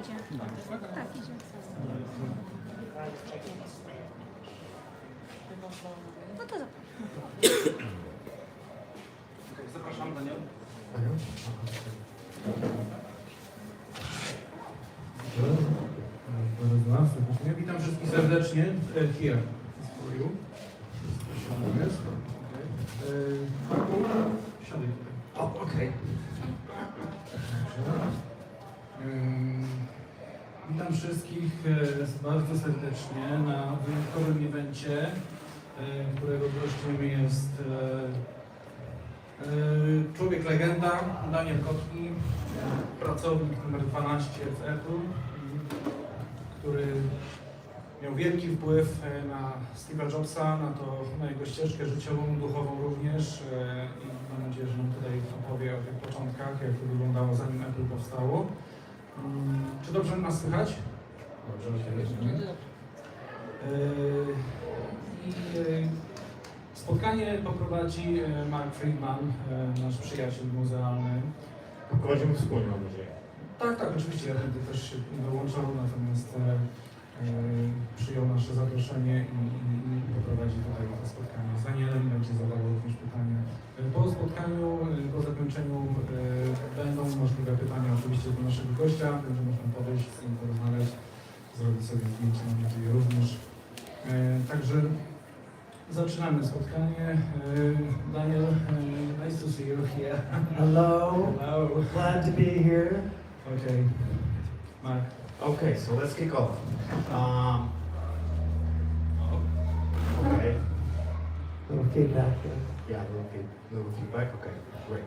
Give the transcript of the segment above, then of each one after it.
idzie. Tak, idzie. No to Zapraszam, Daniel. Witam wszystkich serdecznie. Here. Marku, siadaj tutaj. Okej. Witam wszystkich bardzo serdecznie na wyjątkowym evencie, którego gościem jest człowiek legenda, Daniel Kottke, pracownik numer 12 w Apple, który miał wielki wpływ na Steve'a Jobsa, na jego ścieżkę życiową, duchową również i mam nadzieję, że nam tutaj opowie o tych początkach, jak to wyglądało zanim Apple powstało. Czy dobrze nas słychać? Dobrze. Spotkanie poprowadzi Mark Friedman, nasz przyjaciel muzealny. Prowadzimy wspólnie, mam nadzieję. Tak, oczywiście, ja będę też się dołączał, natomiast przyjął nasze zaproszenie i poprowadzi tutaj to spotkanie z Danielem, będzie zadawał również pytania. Po spotkaniu, po zakończeniu będą możliwe pytania oczywiście do naszego gościa, będzie można podejść z nim porozmawiać, zrobić sobie zdjęcie, mam nadzieję również. Także zaczynamy spotkanie. Daniel, nice to see you here. Hello. Hello. Glad to be here. Okay. Mark. Okay, so let's kick off. Okay. Little feedback here. Yeah, little feedback. Okay, great.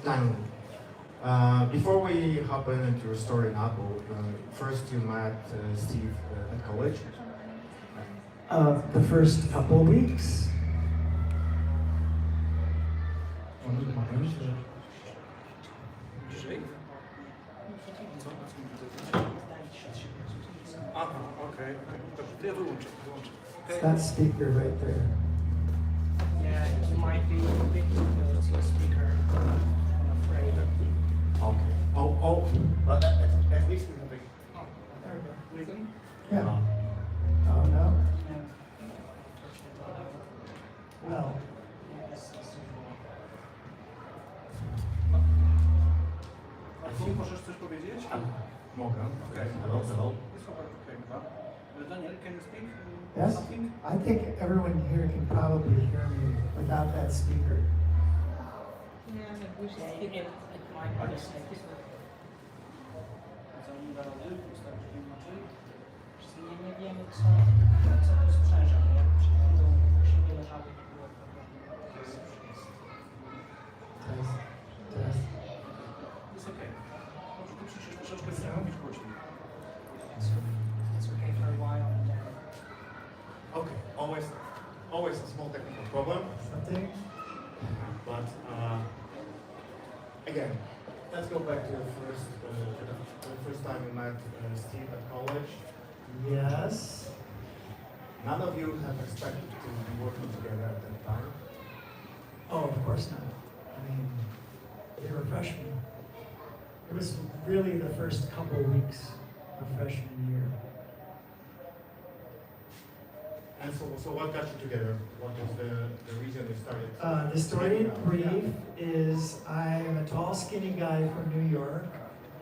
Daniel, before we hop into your story in Apple, first you met Steve at college. The first couple weeks. Okay. It's that speaker right there. Yeah, you might be thinking of your speaker. I'm afraid. Okay. But at least we have a... Oh, there we go. Listen. Yeah. Oh no. Well. A ty możesz coś powiedzieć? Mogę. Okay. Hello. Jest okay, chyba. Daniel, can you speak Yes. something? I think everyone here can probably hear me without that speaker. It might be the same. Nie wiemy, co to sprzęża. Jak przychodzą się nie leżały, to było Test. Jest okay. Może ty przyjdziesz troszeczkę mówić głośniej. It's okay for a while. Okay, always a small technical problem. Something. But again, let's go back to the first time you met Steve at college. Yes. None of you have expected to be working together at that time. Oh, of course not. I mean, they were freshmen. It was really the first couple of weeks of freshman year. And so what got you together? What was the reason you started? The story in brief is I am a tall, skinny guy from New York.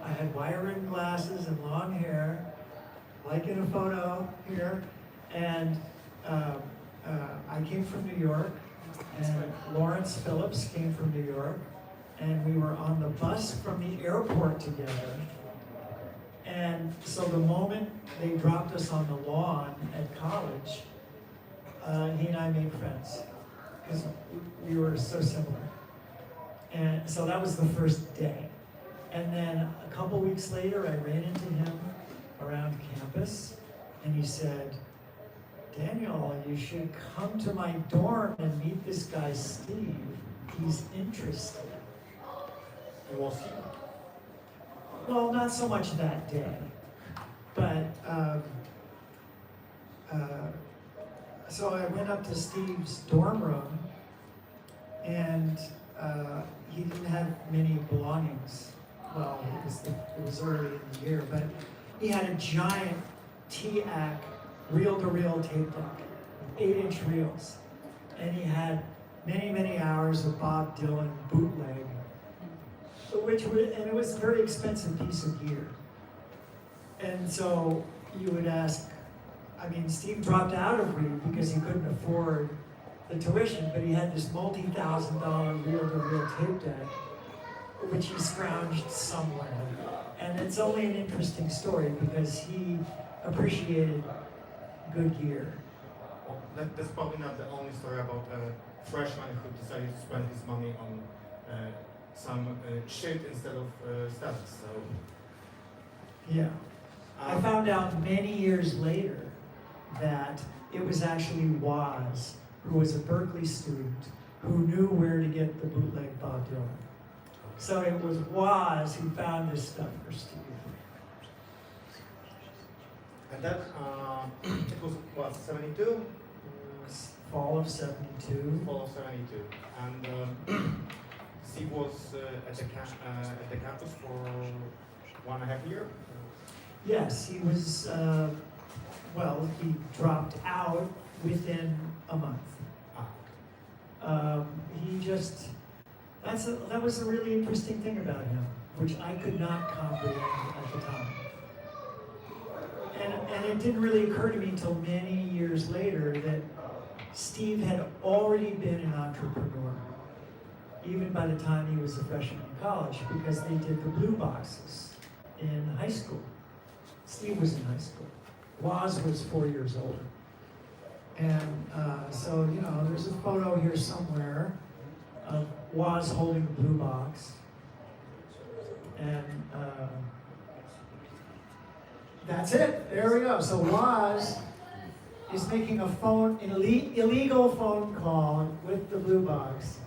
I had wire-rimmed glasses and long hair, like in a photo here. And I came from New York, and Lawrence Phillips came from New York, and we were on the bus from the airport together. And so the moment they dropped us on the lawn at college, he and I made friends because we were so similar. And so that was the first day. And then a couple weeks later, I ran into him around campus, and he said, Daniel, you should come to my dorm and meet this guy, Steve. He's interested. And was he? Well, not so much that day, but so I went up to Steve's dorm room, and he didn't have many belongings. well, it was early in the year, but he had a giant TAC reel-to-reel tape deck, 8-inch reels. And he had many, many hours of Bob Dylan bootleg, and it was a very expensive piece of gear. And so you would ask, I mean, Steve dropped out of Reed because he couldn't afford the tuition, but he had this multi-$1,000 reel-to-reel tape deck, which he scrounged somewhere. And it's only an interesting story because he appreciated good gear. Well, that's probably not the only story about a freshman who decided to spend his money on some shit instead of studies. So Yeah. I found out many years later that it was actually Woz, who was a Berkeley student, who knew where to get the bootleg Bob Dylan. So it was Woz who found this stuff for Steve. and that it was what 72, It was fall of '72. fall of 72, and Steve was at the campus for 1.5 years. Yes, he was, well, he dropped out within a month. He just, that was a really interesting thing about him, which I could not comprehend at the time. And it didn't really occur to me until many years later that Steve had already been an entrepreneur, even by the time he was a freshman in college, because they did the blue boxes in high school. Steve was in high school. Woz was 4 years older. And so, you know, there's a photo here somewhere of Woz holding the blue box. And that's it. There we go. So Woz is making a illegal phone call with the blue box.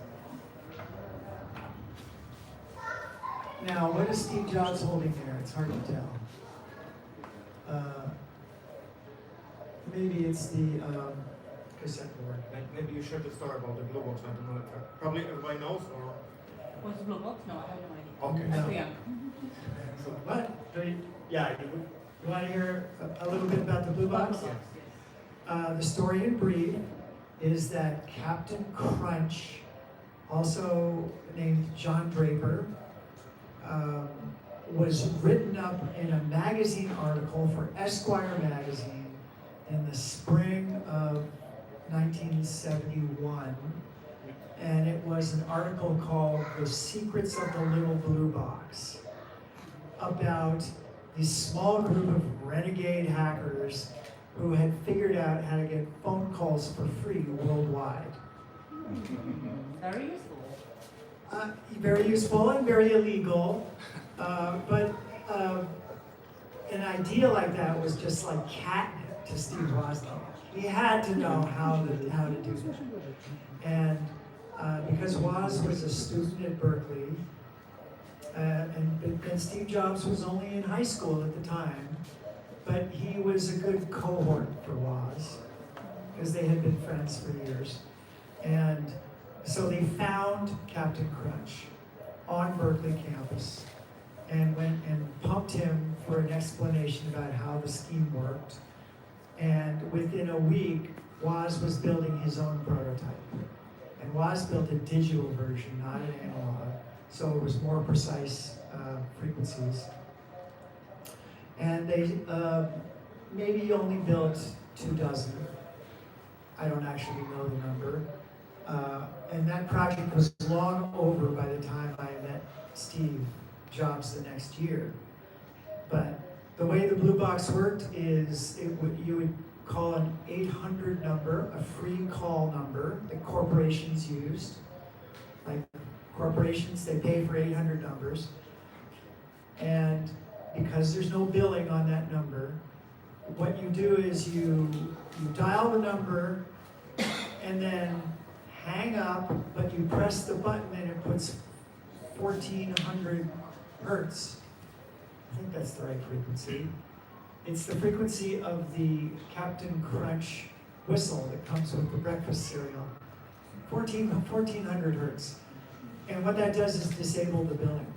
Now, what is Steve Jobs holding there? It's hard to tell. Maybe it's the cassette board. Maybe you shared the story about the blue box. I don't know. Probably everybody knows, or Was it blue box? No, I have no idea. okay. No. Too young. What? You want to hear a little bit about the blue box? The story in brief is that Captain Crunch, also named John Draper, was written up in a magazine article for Esquire magazine in the spring of 1971. And it was an article called The Secrets of the Little Blue Box, about this small group of renegade hackers who had figured out how to get phone calls for free worldwide. Very useful. Very useful and very illegal, but an idea like that was just like catnip to Steve Wozniak. He had to know how to do that. And because Woz was a student at Berkeley, and Steve Jobs was only in high school at the time, but he was a good cohort for Woz, because they had been friends for years. And so they found Captain Crunch on Berkeley campus and went and pumped him for an explanation about how the scheme worked. And within a week, Woz was building his own prototype. And Woz built a digital version, not an analog, so it was more precise frequencies. And they maybe only built 24. I don't actually know the number. And that project was long over by the time I met Steve Jobs the next year. But the way the blue box worked is you would call an 800 number, a free call number that corporations used. Like corporations, they pay for 800 numbers. And because there's no billing on that number, what you do is you dial the number and then hang up, but you press the button and it puts 1400 hertz. I think that's the right frequency. It's the frequency of the Captain Crunch whistle that comes with the breakfast cereal. 1400 hertz. And what that does is disable the billing.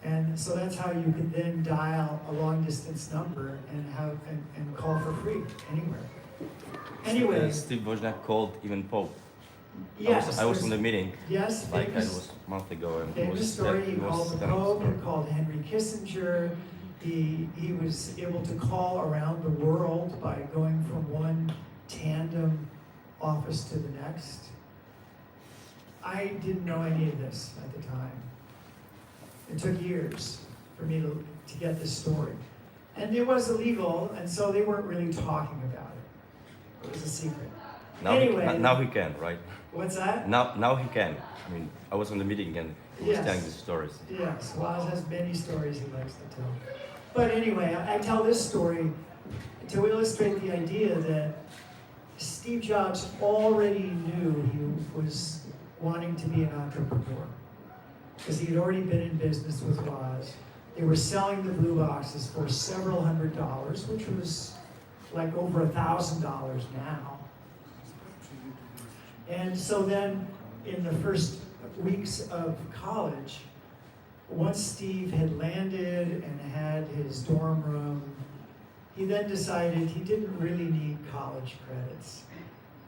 And so that's how you could then dial a long distance number and call for free anywhere. Anyway, Steve Wozniak called even Pope. yes, I was in the there's- meeting, yes, like it famous, was a month ago, and famous story. He it was called the kind of Pope, story. he called Henry Kissinger. He was able to call around the world by going from one tandem office to the next. I didn't know any of this at the time. It took years for me to get this story. And it was illegal, and so they weren't really talking about it. It was a secret. Now, Anyway. now he can, right? What's that? Now he can. I mean, I was in the meeting and he was Yes. telling these stories. Yes, Woz has many stories he likes to tell. But anyway, I tell this story to illustrate the idea that Steve Jobs already knew he was wanting to be an entrepreneur, because he had already been in business with Woz. They were selling the blue boxes for several $100s, which was like over $1,000 now. And so then, in the first weeks of college, once Steve had landed and had his dorm room, he then decided he didn't really need college credits.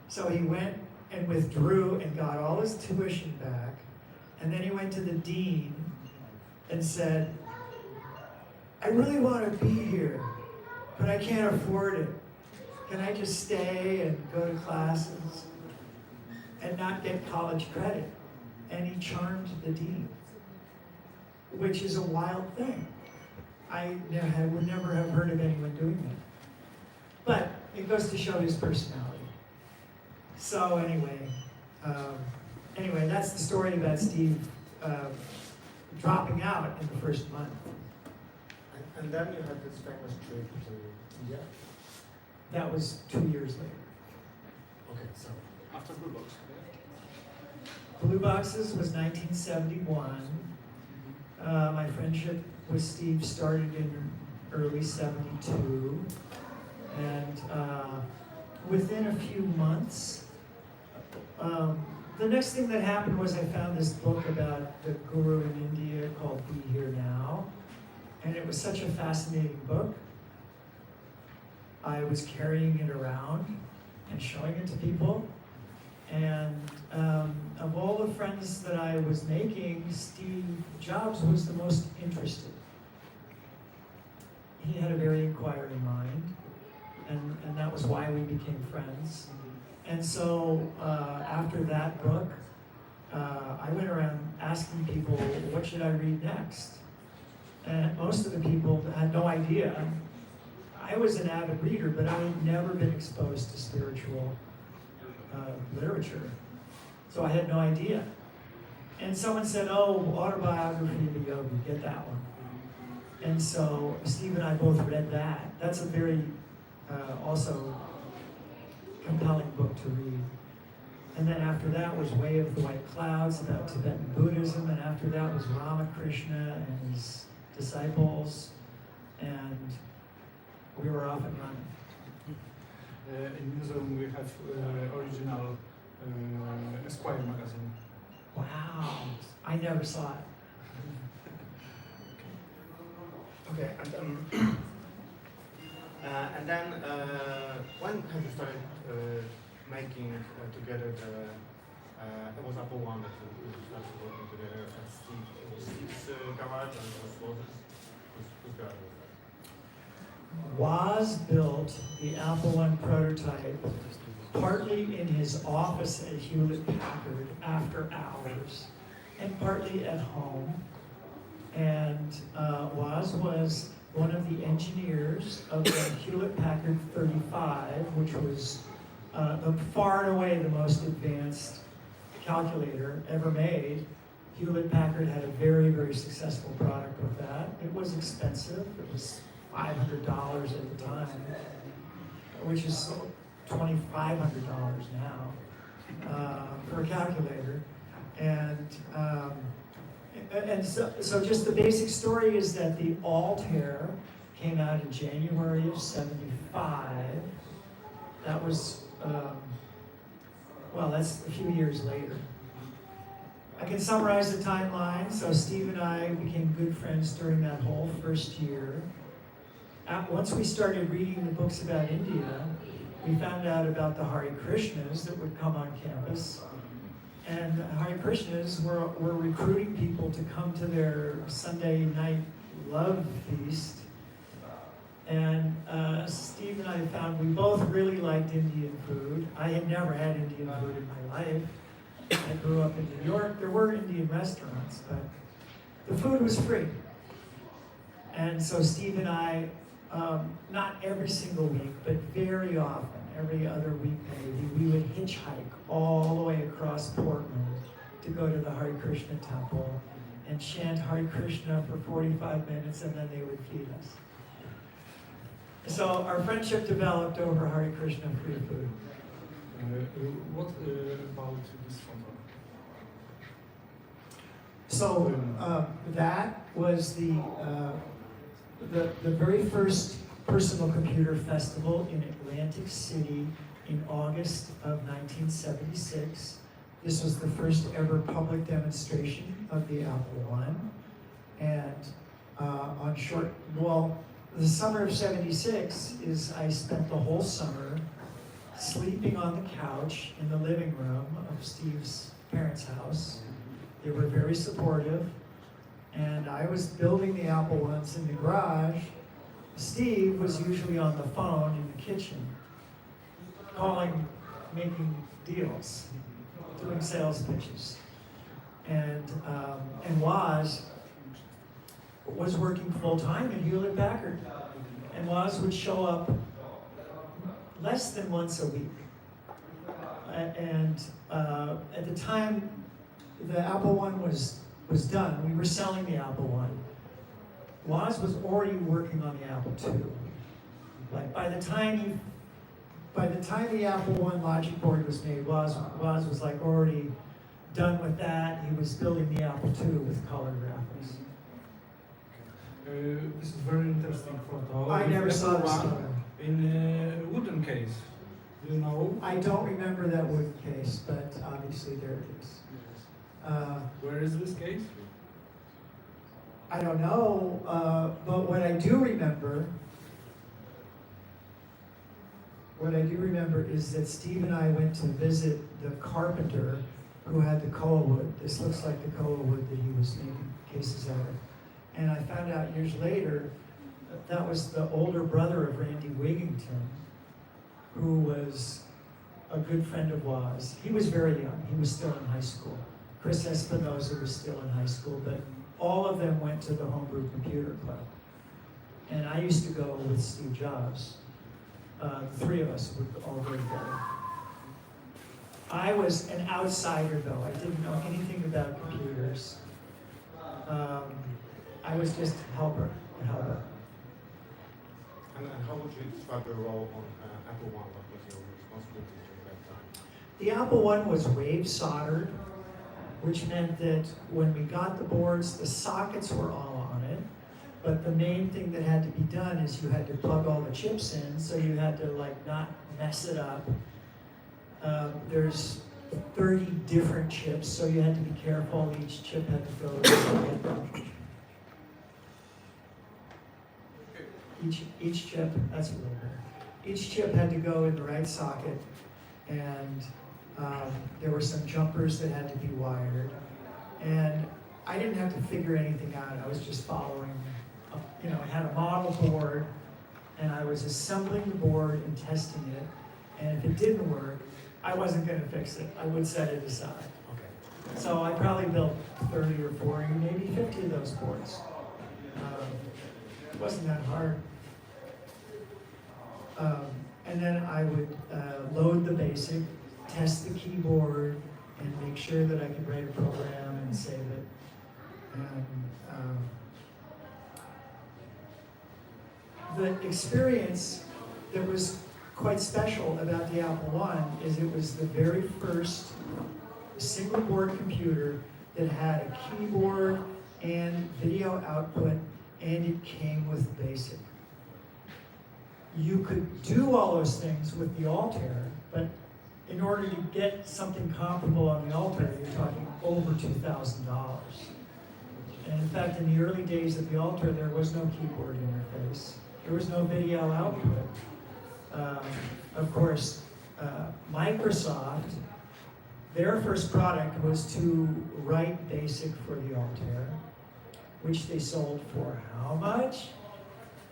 So he went and withdrew and got all his tuition back, and then he went to the dean and said, I really want to be here, but I can't afford it. Can I just stay and go to classes and not get college credit? And he charmed the dean, which is a wild thing. I would never have heard of anyone doing that. But it goes to show his personality. So anyway, that's the story about Steve dropping out in the first month. And then you had this famous trip to India. That was 2 years later. Okay, so After Blue Box. Blue Boxes was 1971. My friendship with Steve started in early 72. And within a few months, the next thing that happened was I found this book about the guru in India called Be Here Now. And it was such a fascinating book. I was carrying it around and showing it to people. And of all the friends that I was making, Steve Jobs was the most interested. He had a very inquiring mind, and that was why we became friends. And so after that book, I went around asking people, what should I read next? And most of the people had no idea. I was an avid reader, but I had never been exposed to spiritual literature. So I had no idea. And someone said, oh, Autobiography of a Yogi, get that one. And so Steve and I both read that. That's a very also compelling book to read. And then after that was Way of the White Clouds about Tibetan Buddhism, and after that was Ramakrishna and his disciples, and we were off and running. In museum we have original Esquire magazine. Wow, I never saw it. okay, and then when have you started making together the? It was Apple One that you started working together at Steve's garage, and whose garage was that? Woz built the Apple I prototype partly in his office at Hewlett-Packard after hours, and partly at home. And Woz was one of the engineers of the Hewlett-Packard 35, which was far and away the most advanced calculator ever made. Hewlett-Packard had a very, very successful product with that. It was expensive. It was $500 at the time, which is $2,500 now for a calculator. And so just the basic story is that the Altair came out in January of '75. That was, well, that's a few years later. I can summarize the timeline. So Steve and I became good friends during that whole first year. Once we started reading the books about India, we found out about the Hare Krishnas that would come on campus. And the Hare Krishnas were recruiting people to come to their Sunday night love feast. And Steve and I found we both really liked Indian food. I had never had Indian food in my life. I grew up in New York. There were Indian restaurants, but the food was free. And so Steve and I, not every single week, but very often, every other week maybe, we would hitchhike all the way across Portland to go to the Hare Krishna temple and chant Hare Krishna for 45 minutes, and then they would feed us. So our friendship developed over Hare Krishna free food. What about this photo? So that was the very first personal computer festival in Atlantic City in August of 1976. This was the first ever public demonstration of the Apple I. And the summer of 76 is I spent the whole summer sleeping on the couch in the living room of Steve's parents' house. They were very supportive, and I was building the Apple I's in the garage. Steve was usually on the phone in the kitchen, calling, making deals, doing sales pitches. And Woz was working full-time at Hewlett-Packard. And Woz would show up less than once a week. And at the time the Apple I was done, we were selling the Apple I. Woz was already working on the Apple II. Like by the time the Apple I logic board was made, Woz was like already done with that. He was building the Apple II with color graphics. This is very interesting photo. I never saw this one photo. in a wooden case. Do you know? I don't remember that wood case, but obviously there it is. Where is this case? I don't know, but what I do remember is that Steve and I went to visit the carpenter who had the koa wood. This looks like the koa wood that he was making cases out of. And I found out years later that was the older brother of Randy Wigington, who was a good friend of Woz. He was very young. He was still in high school. Chris Espinosa was still in high school, but all of them went to the Homebrew Computer Club. And I used to go with Steve Jobs. The three of us would all go together. I was an outsider, though. I didn't know anything about computers. I was just a helper. And how would you describe your role on Apple I? What was your responsibility during that time? The Apple I was wave soldered, which meant that when we got the boards, the sockets were all on it. But the main thing that had to be done is you had to plug all the chips in, so you had to not mess it up. There's 30 different chips, so you had to be careful. Each chip had to go in the socket. Each chip, that's a little bit. Each chip had to go in the right socket, and there were some jumpers that had to be wired. And I didn't have to figure anything out. I was just following. I had a model board, and I was assembling the board and testing it. And if it didn't work, I wasn't going to fix it. I would set it aside. Okay. So I probably built 30 or 40, maybe 50 of those boards. It wasn't that hard. And then I would load the BASIC, test the keyboard, and make sure that I could write a program and save it. And the experience that was quite special about the Apple I is it was the very first single board computer that had a keyboard and video output, and it came with BASIC. You could do all those things with the Altair, but in order to get something comparable on the altar, you're talking over $2,000. And in fact, in the early days of the altar, there was no keyboard interface. There was no video output. Of course, Microsoft, their first product was to write BASIC for the altar, which they sold for how much?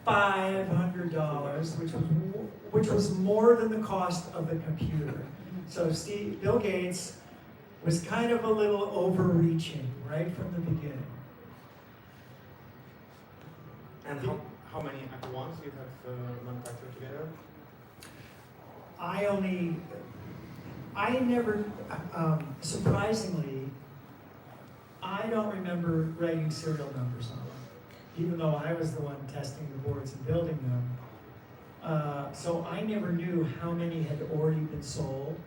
$500, which was more than the cost of the computer. So Bill Gates was kind of a little overreaching right from the beginning. And how many at once you have manufactured together? Surprisingly, I don't remember writing serial numbers on them, even though I was the one testing the boards and building them. So I never knew how many had already been sold.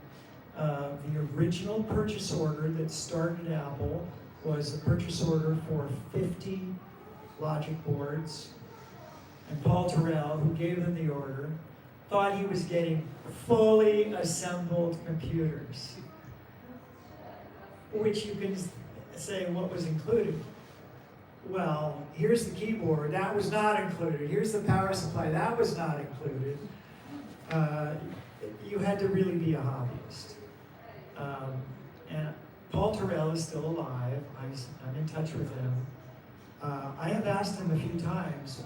The original purchase order that started Apple was a purchase order for 50 logic boards. And Paul Terrell, who gave them the order, thought he was getting fully assembled computers, which you can say what was included. Well, here's the keyboard, that was not included. Here's the power supply, that was not included. You had to really be a hobbyist. And Paul Terrell is still alive. I'm in touch with him. I have asked him a few times,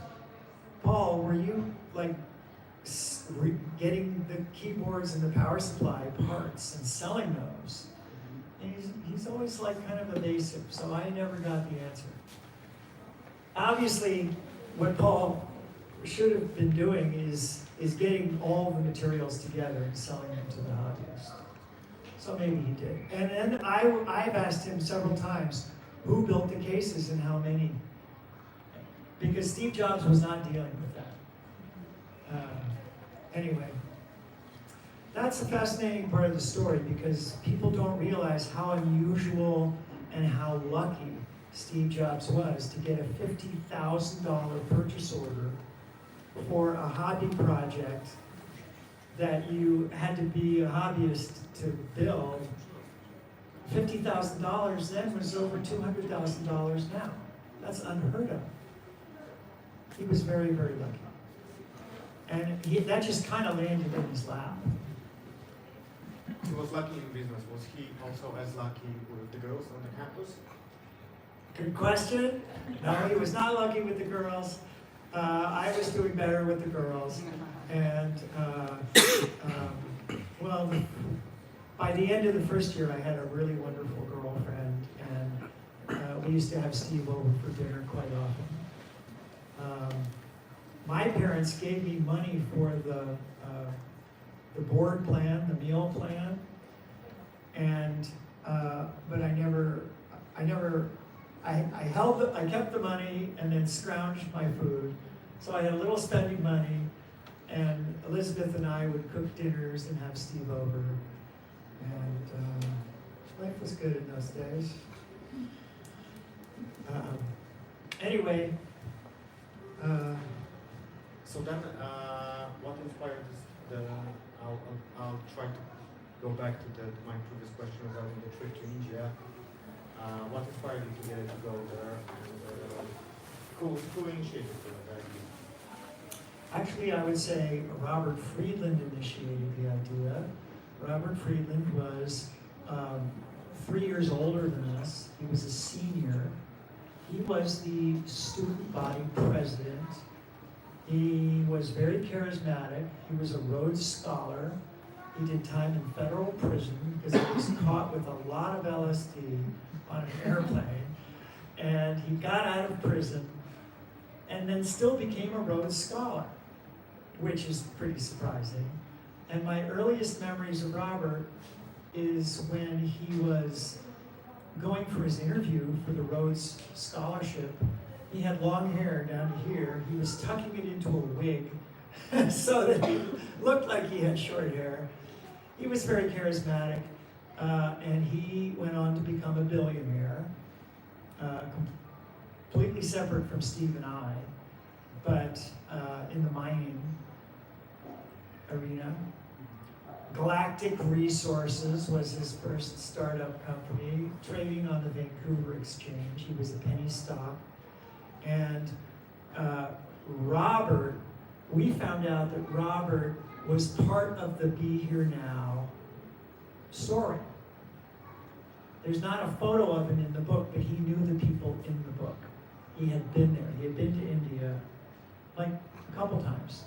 Paul, were you like getting the keyboards and the power supply parts and selling those? And he's always like kind of evasive, so I never got the answer. Obviously, what Paul should have been doing is getting all the materials together and selling them to the hobbyist. So maybe he did. And then I've asked him several times, who built the cases and how many? Because Steve Jobs was not dealing with that. Anyway, that's a fascinating part of the story because people don't realize how unusual and how lucky Steve Jobs was to get a $50,000 purchase order for a hobby project that you had to be a hobbyist to build. $50,000 then was over $200,000 now. That's unheard of. He was very, very lucky. And that just kind of landed in his lap. He was lucky in business. Was he also as lucky with the girls on the campus? Good question. No, he was not lucky with the girls. I was doing better with the girls. And, well, by the end of the first year, I had a really wonderful girlfriend. And we used to have Steve over for dinner quite often. My parents gave me money for the board plan, the meal plan, and but I kept the money and then scrounged my food, so I had a little spending money, and Elizabeth and I would cook dinners and have Steve over, and life was good in those days. Anyway. So then, what inspired this? I'll try to go back to my previous question regarding the trip to India. What inspired you to go there? And who initiated that idea? Actually, I would say Robert Friedland initiated the idea. Robert Friedland was 3 years older than us. He was a senior. He was the student body president. He was very charismatic. He was a Rhodes Scholar. He did time in federal prison because he was caught with a lot of LSD on an airplane. And he got out of prison and then still became a Rhodes Scholar, which is pretty surprising. And my earliest memories of Robert is when he was going for his interview for the Rhodes Scholarship. He had long hair down to here. He was tucking it into a wig so that he looked like he had short hair. He was very charismatic, and he went on to become a billionaire, completely separate from Steve and I, but in the mining arena. Galactic Resources was his first startup company, trading on the Vancouver Exchange. He was a penny stock. And Robert, we found out that Robert was part of the Be Here Now story. There's not a photo of him in the book, but he knew the people in the book. He had been there. He had been to India like a couple times.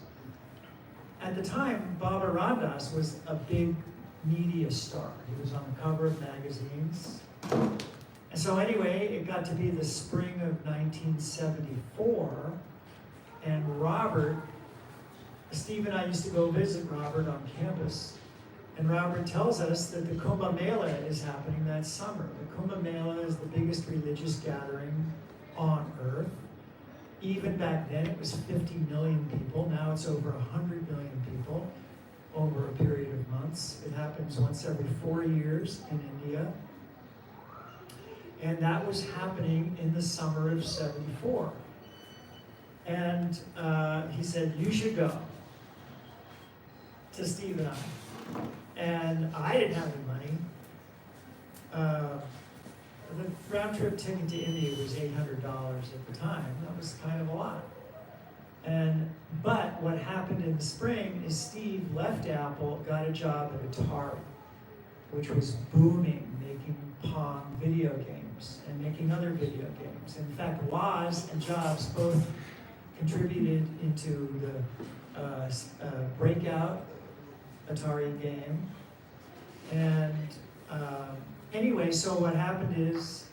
At the time, Baba Ramdas was a big media star. He was on the cover of magazines. And so anyway, it got to be the spring of 1974, and Robert, Steve and I used to go visit Robert on campus, and Robert tells us that the Kumbh Mela is happening that summer. The Kumbh Mela is the biggest religious gathering on earth. Even back then, it was 50 million people. Now it's over 100 million people over a period of months. It happens once every 4 years in India. And that was happening in the summer of '74. And he said, you should go, to Steve and I. And I didn't have any money. The round trip ticket to India was $800 at the time. That was kind of a lot. But what happened in the spring is Steve left Apple, got a job at Atari, which was booming, making Pong video games and making other video games. In fact, Woz and Jobs both contributed into the breakout Atari game. And anyway, so what happened is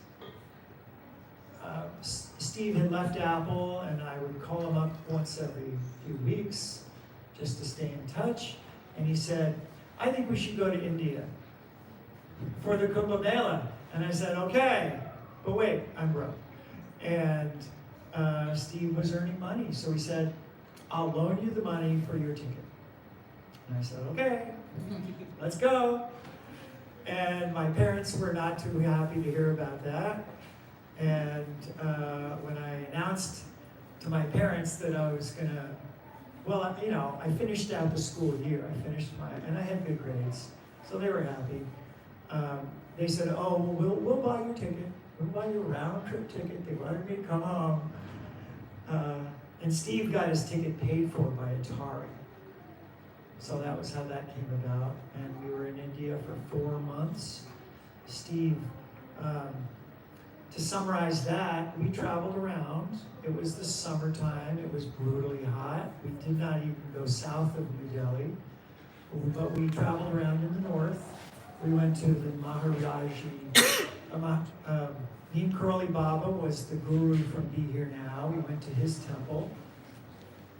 Steve had left Apple, and I would call him up once every few weeks just to stay in touch. And he said, I think we should go to India for the Kumbh Mela. And I said, okay, but wait, I'm broke. And Steve was earning money, so he said, I'll loan you the money for your ticket. And I said, okay, let's go. And my parents were not too happy to hear about that. And when I announced to my parents that I was gonna, well, you know, I finished out the school year. And I had good grades, so they were happy. They said, oh, well, we'll buy your ticket. We'll buy your round trip ticket. They wanted me to come home. And Steve got his ticket paid for by Atari. So that was how that came about. And we were in India for 4 months. Steve, to summarize that, we traveled around. It was the summertime. It was brutally hot. We did not even go south of New Delhi, but we traveled around in the north. We went to the Maharaji. Neem Karoli Baba was the guru from Be Here Now. We went to his temple.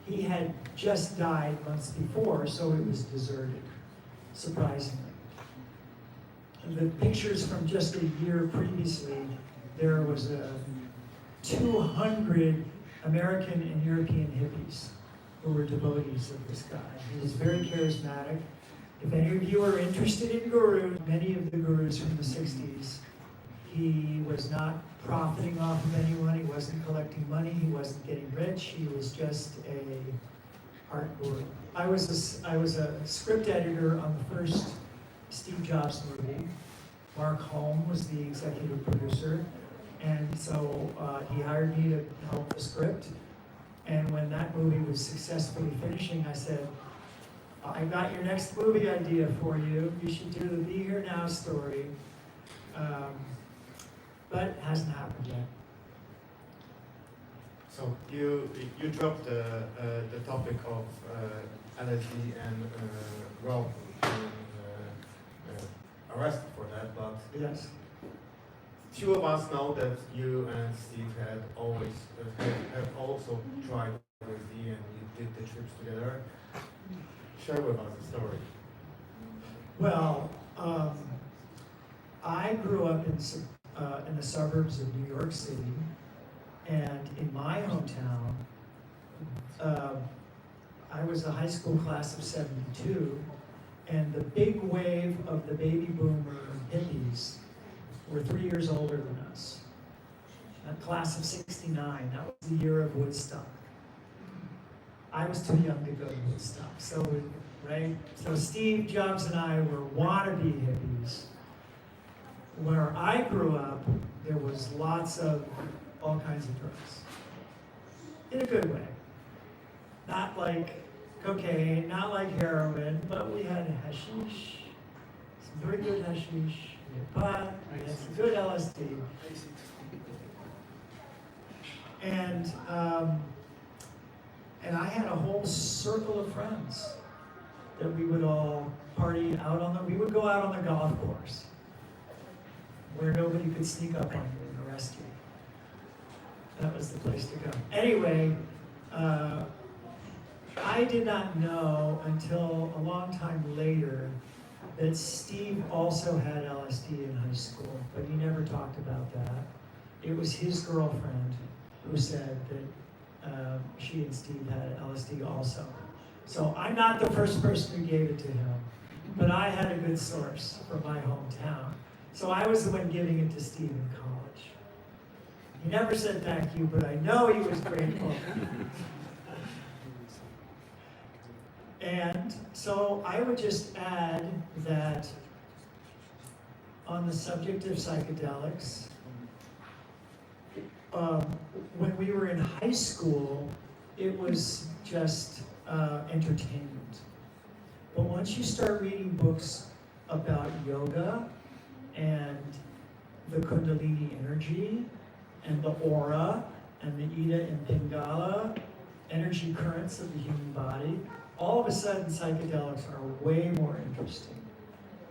He had just died months before, so it was deserted, surprisingly. And the pictures from just a year previously, there was 200 American and European hippies who were devotees of this guy. He was very charismatic. If any of you are interested in gurus, many of the gurus from the 60s, he was not profiting off of anyone, he wasn't collecting money, he wasn't getting rich, he was just a art guru. I was a script editor on the first Steve Jobs movie. Mark Holm was the executive producer, and so he hired me to help the script. And when that movie was successfully finishing, I said, I got your next movie idea for you. You should do the Be Here Now story. But it hasn't happened yet. So you dropped the topic of LSD and Rob being arrested for that, but Yes. few of us know that you and Steve had always have also tried LSD and you did the trips together. Share with us the story. Well, I grew up in the suburbs of New York City, and in my hometown, I was a high school class of '72, and the big wave of the baby boomer hippies were 3 years older than us. A class of '69, that was the year of Woodstock. I was too young to go to Woodstock, so right? So Steve Jobs and I were wannabe hippies. Where I grew up, there was lots of all kinds of drugs. In a good way. Not like cocaine, not like heroin, but we had hashish, some very good hashish, we had pot, we had some good LSD. And I had a whole circle of friends that we would all party out on we would go out on the golf course where nobody could sneak up on you and arrest you. That was the place to go. Anyway, I did not know until a long time later that Steve also had LSD in high school, but he never talked about that. It was his girlfriend who said that she and Steve had LSD also. So I'm not the first person who gave it to him, but I had a good source from my hometown. So I was the one giving it to Steve in college. He never said thank you, but I know he was grateful. And so I would just add that on the subject of psychedelics, when we were in high school, it was just entertainment. But once you start reading books about yoga and the Kundalini energy and the aura and the Ida and Pingala energy currents of the human body, all of a sudden psychedelics are way more interesting.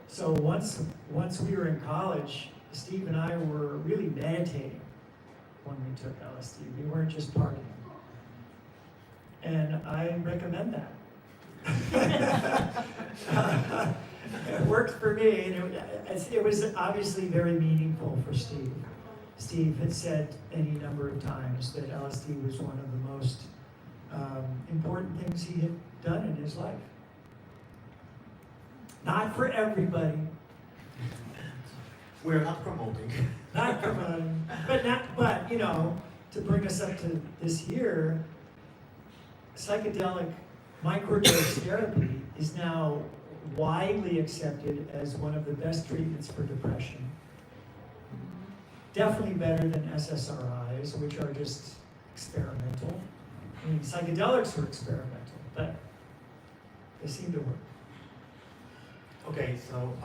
So once we were in college, Steve and I were really meditating when we took LSD. We weren't just partying. And I recommend that. It worked for me, and it was obviously very meaningful for Steve. Steve had said any number of times that LSD was one of the most important things he had done in his life. Not for everybody. We're not promoting. Not promoting, but you know, to bring us up to this year, psychedelic microdose therapy is now widely accepted as one of the best treatments for depression. Definitely better than SSRIs, which are just experimental. I mean, psychedelics are experimental, but they seem to work. Okay, so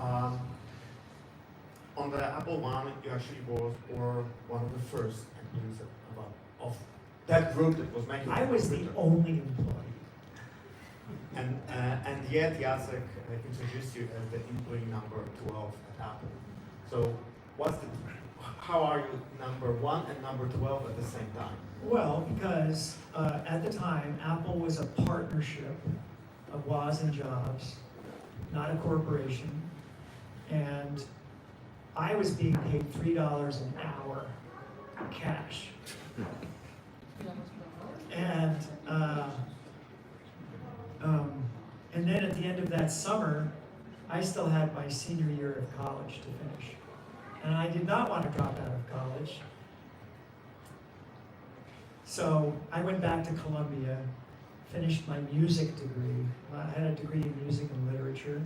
on the Apple One, you actually were one of the first employees of that group that was making. I was the only employee. And yet Jacek introduced you as the employee number 12 at Apple. So how are you number 1 and number 12 at the same time? Well, because at the time, Apple was a partnership of Woz and Jobs, not a corporation. And I was being paid $3 an hour cash. And then at the end of that summer, I still had my senior year of college to finish. And I did not want to drop out of college. So I went back to Columbia, finished my music degree. I had a degree in music and literature.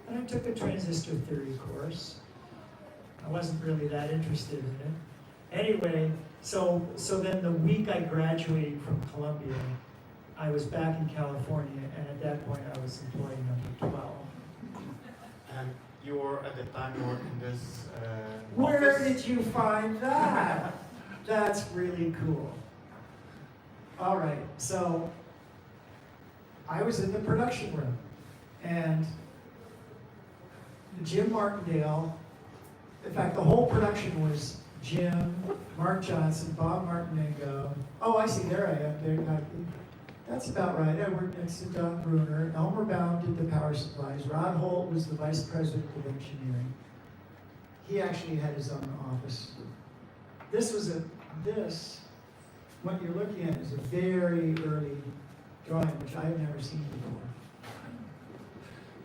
And I took a transistor theory course. I wasn't really that interested in it. Anyway, so then the week I graduated from Columbia, I was back in California, and at that point I was employee number 12. And you were at the time in this Where office? did you find that? That's really cool. All right, so I was in the production room, and Jim Martindale, in fact, the whole production was Jim, Mark Johnson, Bob Martinengo. Oh, I see, there I am. There, that's about right. I worked next to Don Bruner. Elmer Baum did the power supplies. Rod Holt was the vice president of engineering. He actually had his own office. What you're looking at is a very early drawing, which I have never seen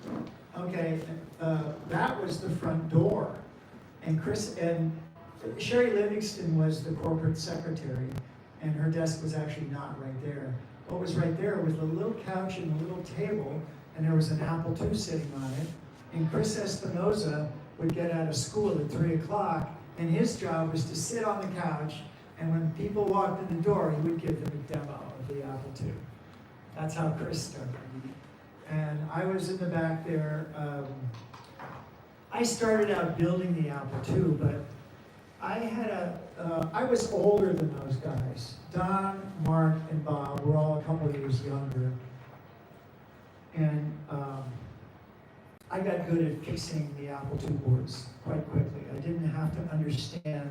before. Okay, that was the front door. And Sherry Livingston was the corporate secretary, and her desk was actually not right there. What was right there was a little couch and a little table and there was an Apple II sitting on it. And Chris Espinosa would get out of school at 3 o'clock, and his job was to sit on the couch, and when people walked in the door, he would give them a demo of the Apple II. That's how Chris started. And I was in the back there. I started out building the Apple II, but I was older than those guys. Don, Mark, and Bob were all a couple of years younger. And I got good at fixing the Apple II boards quite quickly. I didn't have to understand.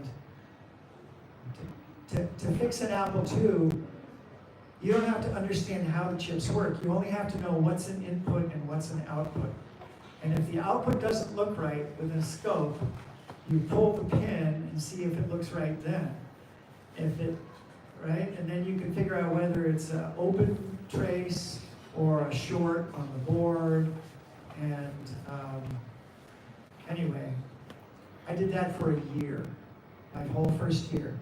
To fix an Apple II, you don't have to understand how the chips work. You only have to know what's an input and what's an output. And if the output doesn't look right with a scope, you pull the pin and see if it looks right then. Right? And then you can figure out whether it's an open trace or a short on the board. And anyway, I did that for a year, my whole first year.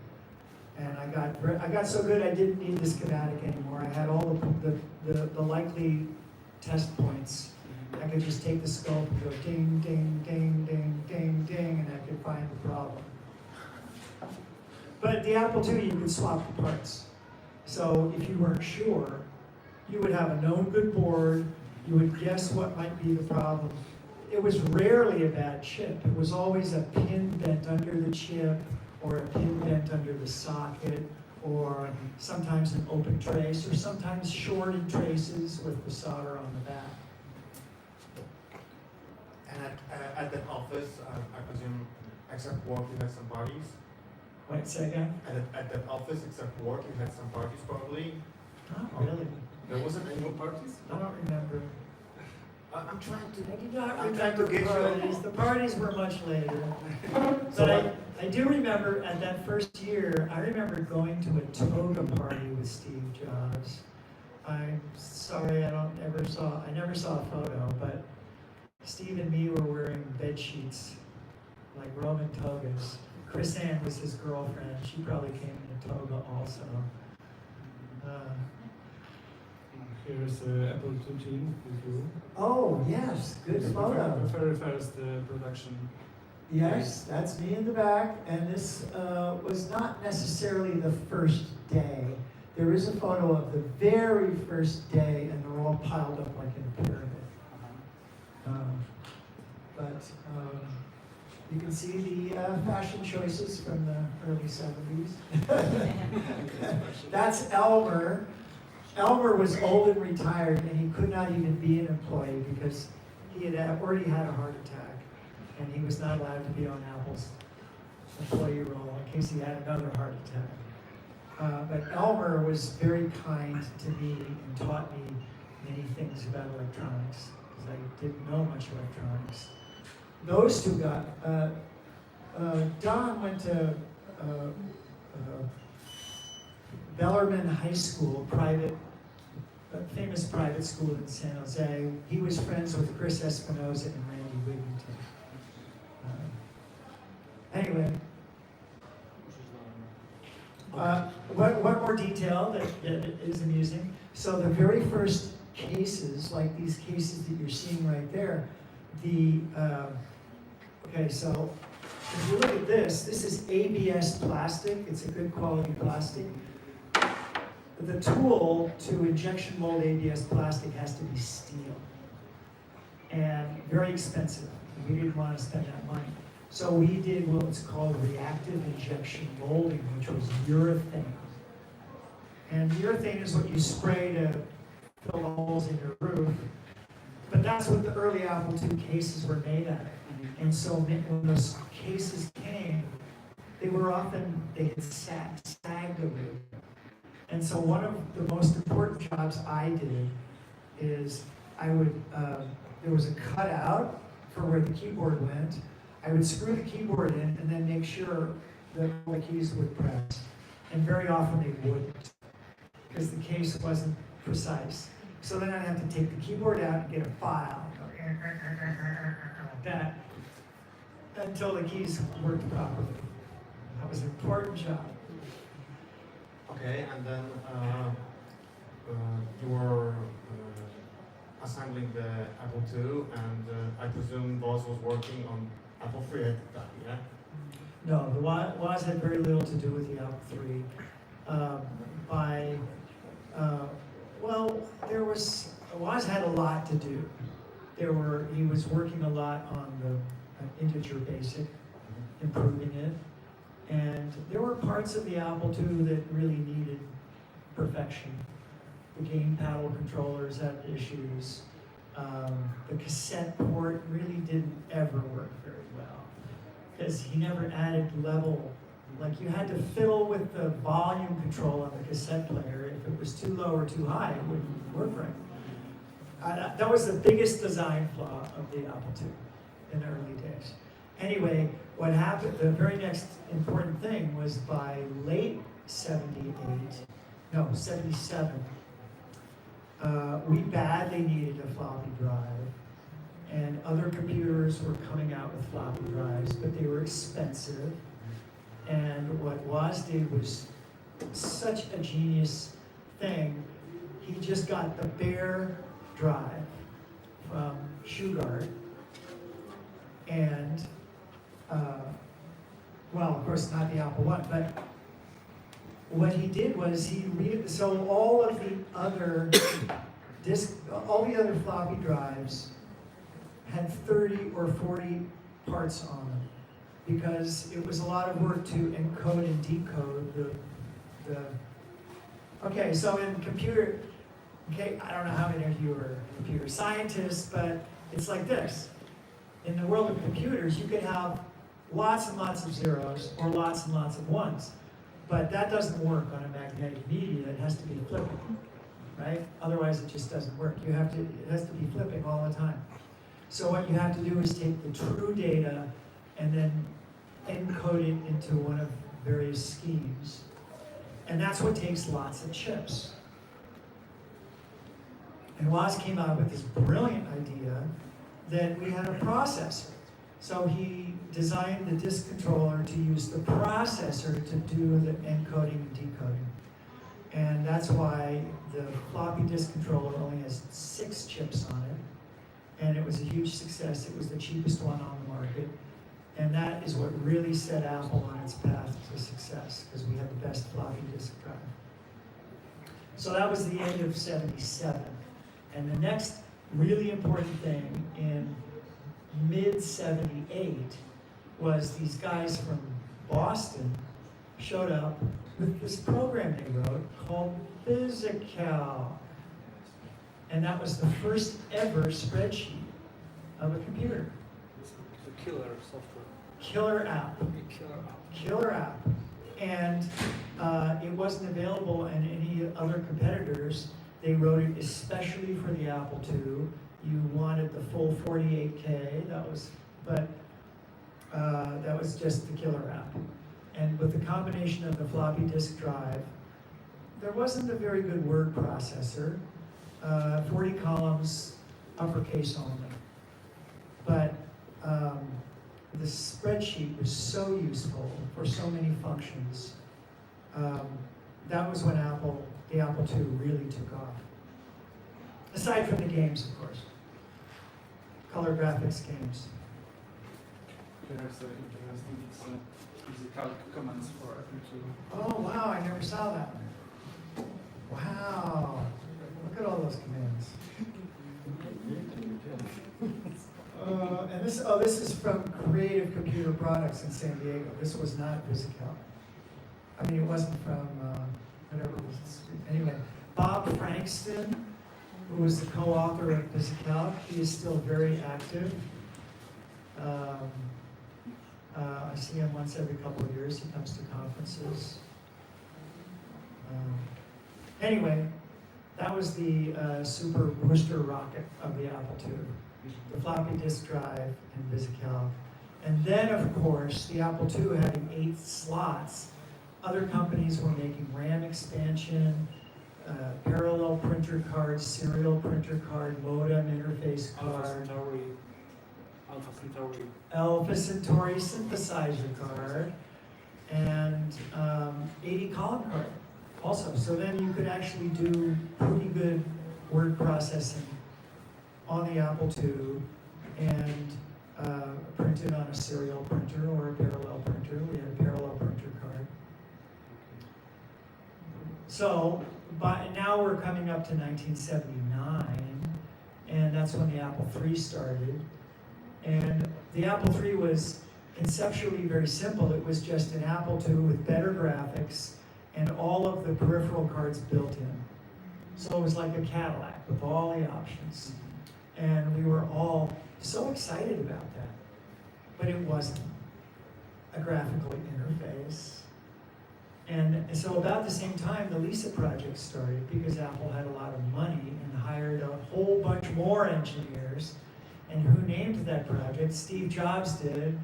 And I got so good I didn't need the schematic anymore. I had all the likely test points. I could just take the scope and go ding, ding, ding, ding, ding, ding, and I could find the problem. But the Apple II, you could swap the parts. So if you weren't sure, you would have a known good board, you would guess what might be the problem. It was rarely a bad chip. It was always a pin bent under the chip, or a pin bent under the socket, or sometimes an open trace, or sometimes shorted traces with the solder on the back. And at that office, I presume, except work, you had some parties? Wait, say again? At that office, except work, you had some parties probably? Not really. There wasn't any more parties? I don't remember. I'm trying to... I do not I'm trying to remember get you... parties. The parties were much later. But I do remember at that first year, I remember going to a toga party with Steve Jobs. I'm sorry, I never saw a photo, but Steve and me were wearing bed sheets, like Roman togas. Chris Ann was his girlfriend. She probably came in a toga also. Here's Apple II team with you. Oh, yes, good photo. The very first production. Yes, that's me in the back, and this was not necessarily the first day. There is a photo of the very first day, and they're all piled up like in a pyramid. But you can see the fashion choices from the early 70s. That's Elmer. Elmer was old and retired, and he could not even be an employee because he had already had a heart attack, and he was not allowed to be on Apple's employee roll in case he had another heart attack. But Elmer was very kind to me and taught me many things about electronics, because I didn't know much electronics. Those two got, Don went to Bellarmine High School, famous private school in San Jose. He was friends with Chris Espinosa and Randy Wigington. Anyway, one more detail that is amusing. So the very first cases, like these cases that you're seeing right there, okay, so if you look at this is ABS plastic. It's a good quality plastic. The tool to injection mold ABS plastic has to be steel, and very expensive. We didn't want to spend that money. So we did what's called reactive injection molding, which was urethane. And urethane is what you spray to fill the holes in your roof. But that's what the early Apple II cases were made out of. And so when those cases came, they had sagged a bit. And so one of the most important jobs I did is there was a cutout for where the keyboard went. I would screw the keyboard in and then make sure that all the keys would press. And very often they wouldn't, because the case wasn't precise. So then I'd have to take the keyboard out and get a file, like that, until the keys worked properly. That was an important job. Okay, and then you were assigned assembling the Apple II, and I presume Woz was working on Apple III at the time, yeah? No, the Woz had very little to do with the Apple III. Woz had a lot to do. He was working a lot on the integer basic, improving it, and there were parts of the Apple II that really needed perfection. The game paddle controllers had issues. The cassette port really didn't ever work very well because he never added level. Like you had to fiddle with the volume control on the cassette player. If it was too low or too high, it wouldn't work right. That was the biggest design flaw of the Apple II in the early days. Anyway, what happened, the very next important thing was by late 77, we badly needed a floppy drive, and other computers were coming out with floppy drives, but they were expensive. And what Woz did was such a genius thing. He just got the bare drive from Shugart, and well, of course, not the Apple I, but what he did was so all of the other floppy drives had 30 or 40 parts on them because it was a lot of work to encode and decode okay, so in computer, I don't know how many of you are computer scientists, but it's like this. In the world of computers, you could have lots and lots of zeros or lots and lots of ones. But that doesn't work on a magnetic media. It has to be flipping, right? Otherwise, it just doesn't work. It has to be flipping all the time. So what you have to do is take the true data and then encode it into one of various schemes. And that's what takes lots of chips. And Woz came out with this brilliant idea that we had a processor. So he designed the disk controller to use the processor to do the encoding and decoding. And that's why the floppy disk controller only has 6 chips on it. And it was a huge success. It was the cheapest one on the market. And that is what really set Apple on its path to success, because we had the best floppy disk drive. So that was the end of 77. And the next really important thing in mid-78 was these guys from Boston showed up with this program they wrote called Physical. And that was the first ever spreadsheet of a computer. The killer software. Killer app. Killer app. And it wasn't available in any other competitors. They wrote it especially for the Apple II. You wanted the full 48K, that was just the killer app. And with the combination of the floppy disk drive, there wasn't a very good word processor, 40 columns, uppercase only. But the spreadsheet was so useful for so many functions. That was when the Apple II really took off. Aside from the games, of course. Color graphics games. There's interesting physical commands for Apple II. Oh, wow, I never saw that one. Wow, look at all those commands. And this is from Creative Computer Products in San Diego. This was not Physical. I mean, it wasn't from whatever it was. Anyway, Bob Frankston, who was the co-author of Physical, he is still very active. I see him once every couple of years. He comes to conferences. Anyway, that was the super booster rocket of the Apple II. The floppy disk drive and Physical. And then, of course, the Apple II having 8 slots, other companies were making RAM expansion, parallel printer card, serial printer card, modem interface card, Alpha Centauri synthesizer card, and 80 column card also. So then you could actually do pretty good word processing on the Apple II and printed on a serial printer or a parallel printer. We had a parallel printer card. So, now we're coming up to 1979, and that's when the Apple III started. And the Apple III was conceptually very simple. It was just an Apple II with better graphics and all of the peripheral cards built in. So it was like a Cadillac with all the options. And we were all so excited about that. But it wasn't a graphical interface. And so about the same time, the Lisa project started because Apple had a lot of money and hired a whole bunch more engineers. And who named that project? Steve Jobs did.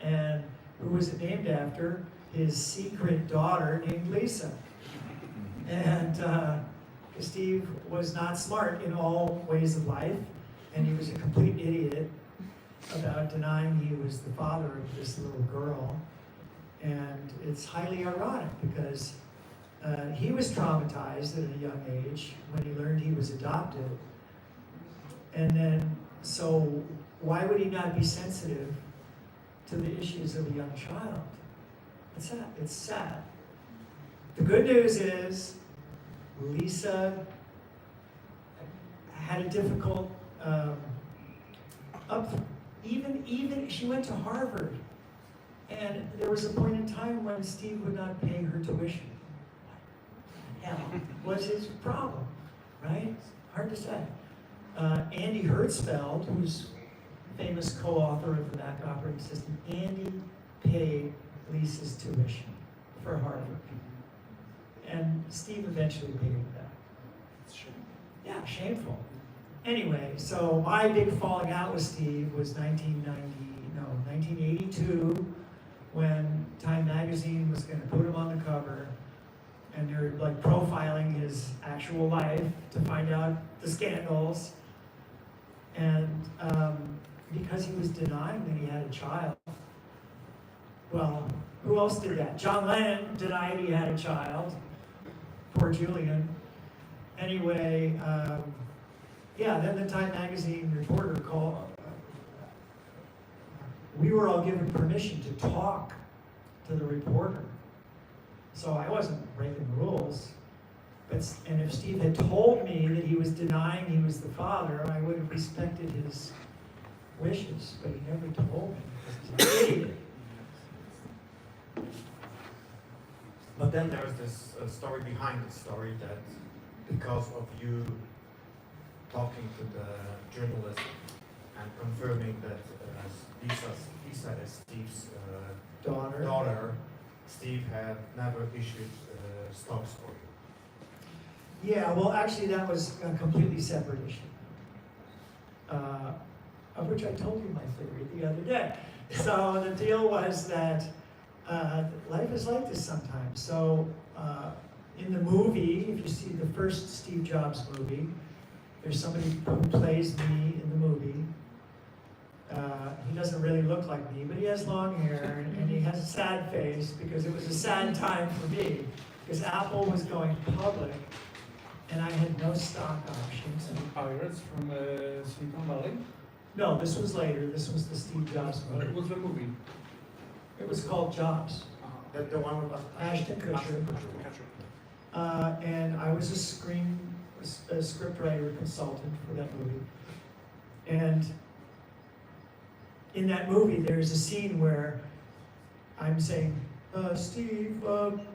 And who was it named after? His secret daughter named Lisa. And Steve was not smart in all ways of life, and he was a complete idiot about denying he was the father of this little girl. And it's highly ironic because he was traumatized at a young age when he learned he was adopted. And then, so why would he not be sensitive to the issues of a young child? It's sad. It's sad. The good news is Lisa had a difficult even she went to Harvard, and there was a point in time when Steve would not pay her tuition. Hell, was his problem, right? Hard to say. Andy Hertzfeld, who's famous co-author of the Mac operating system, Andy paid Lisa's tuition for Harvard. And Steve eventually paid him back. Yeah, shameful. Anyway, so my big falling out with Steve was 1982, when Time Magazine was going to put him on the cover, and they're like profiling his actual life to find out the scandals. And because he was denying that he had a child, well, who else did that? John Lennon denied he had a child. Poor Julian. Anyway, yeah, then the Time Magazine reporter called. We were all given permission to talk to the reporter. So I wasn't breaking the rules. And if Steve had told me that he was denying he was the father, I would have respected his wishes, but he never told me because he's an idiot. But then there's this story behind the story that because of you talking to the journalist and confirming that Lisa is Steve's daughter, Steve had never issued stocks for you. Yeah, well, actually, that was a completely separate issue, of which I told you my theory the other day. So the deal was that life is like this sometimes. So in the movie, if you see the first Steve Jobs movie, there's somebody who plays me in the movie. He doesn't really look like me, but he has long hair and he has a sad face because it was a sad time for me because Apple was going public and I had no stock options. And Pirates from Silicon Valley? No, this was later. This was the Steve Jobs movie. What was the movie? It was called Jobs. The one with Ashton Kutcher. And I was a scriptwriter consultant for that movie. And in that movie, there's a scene where I'm saying, Steve,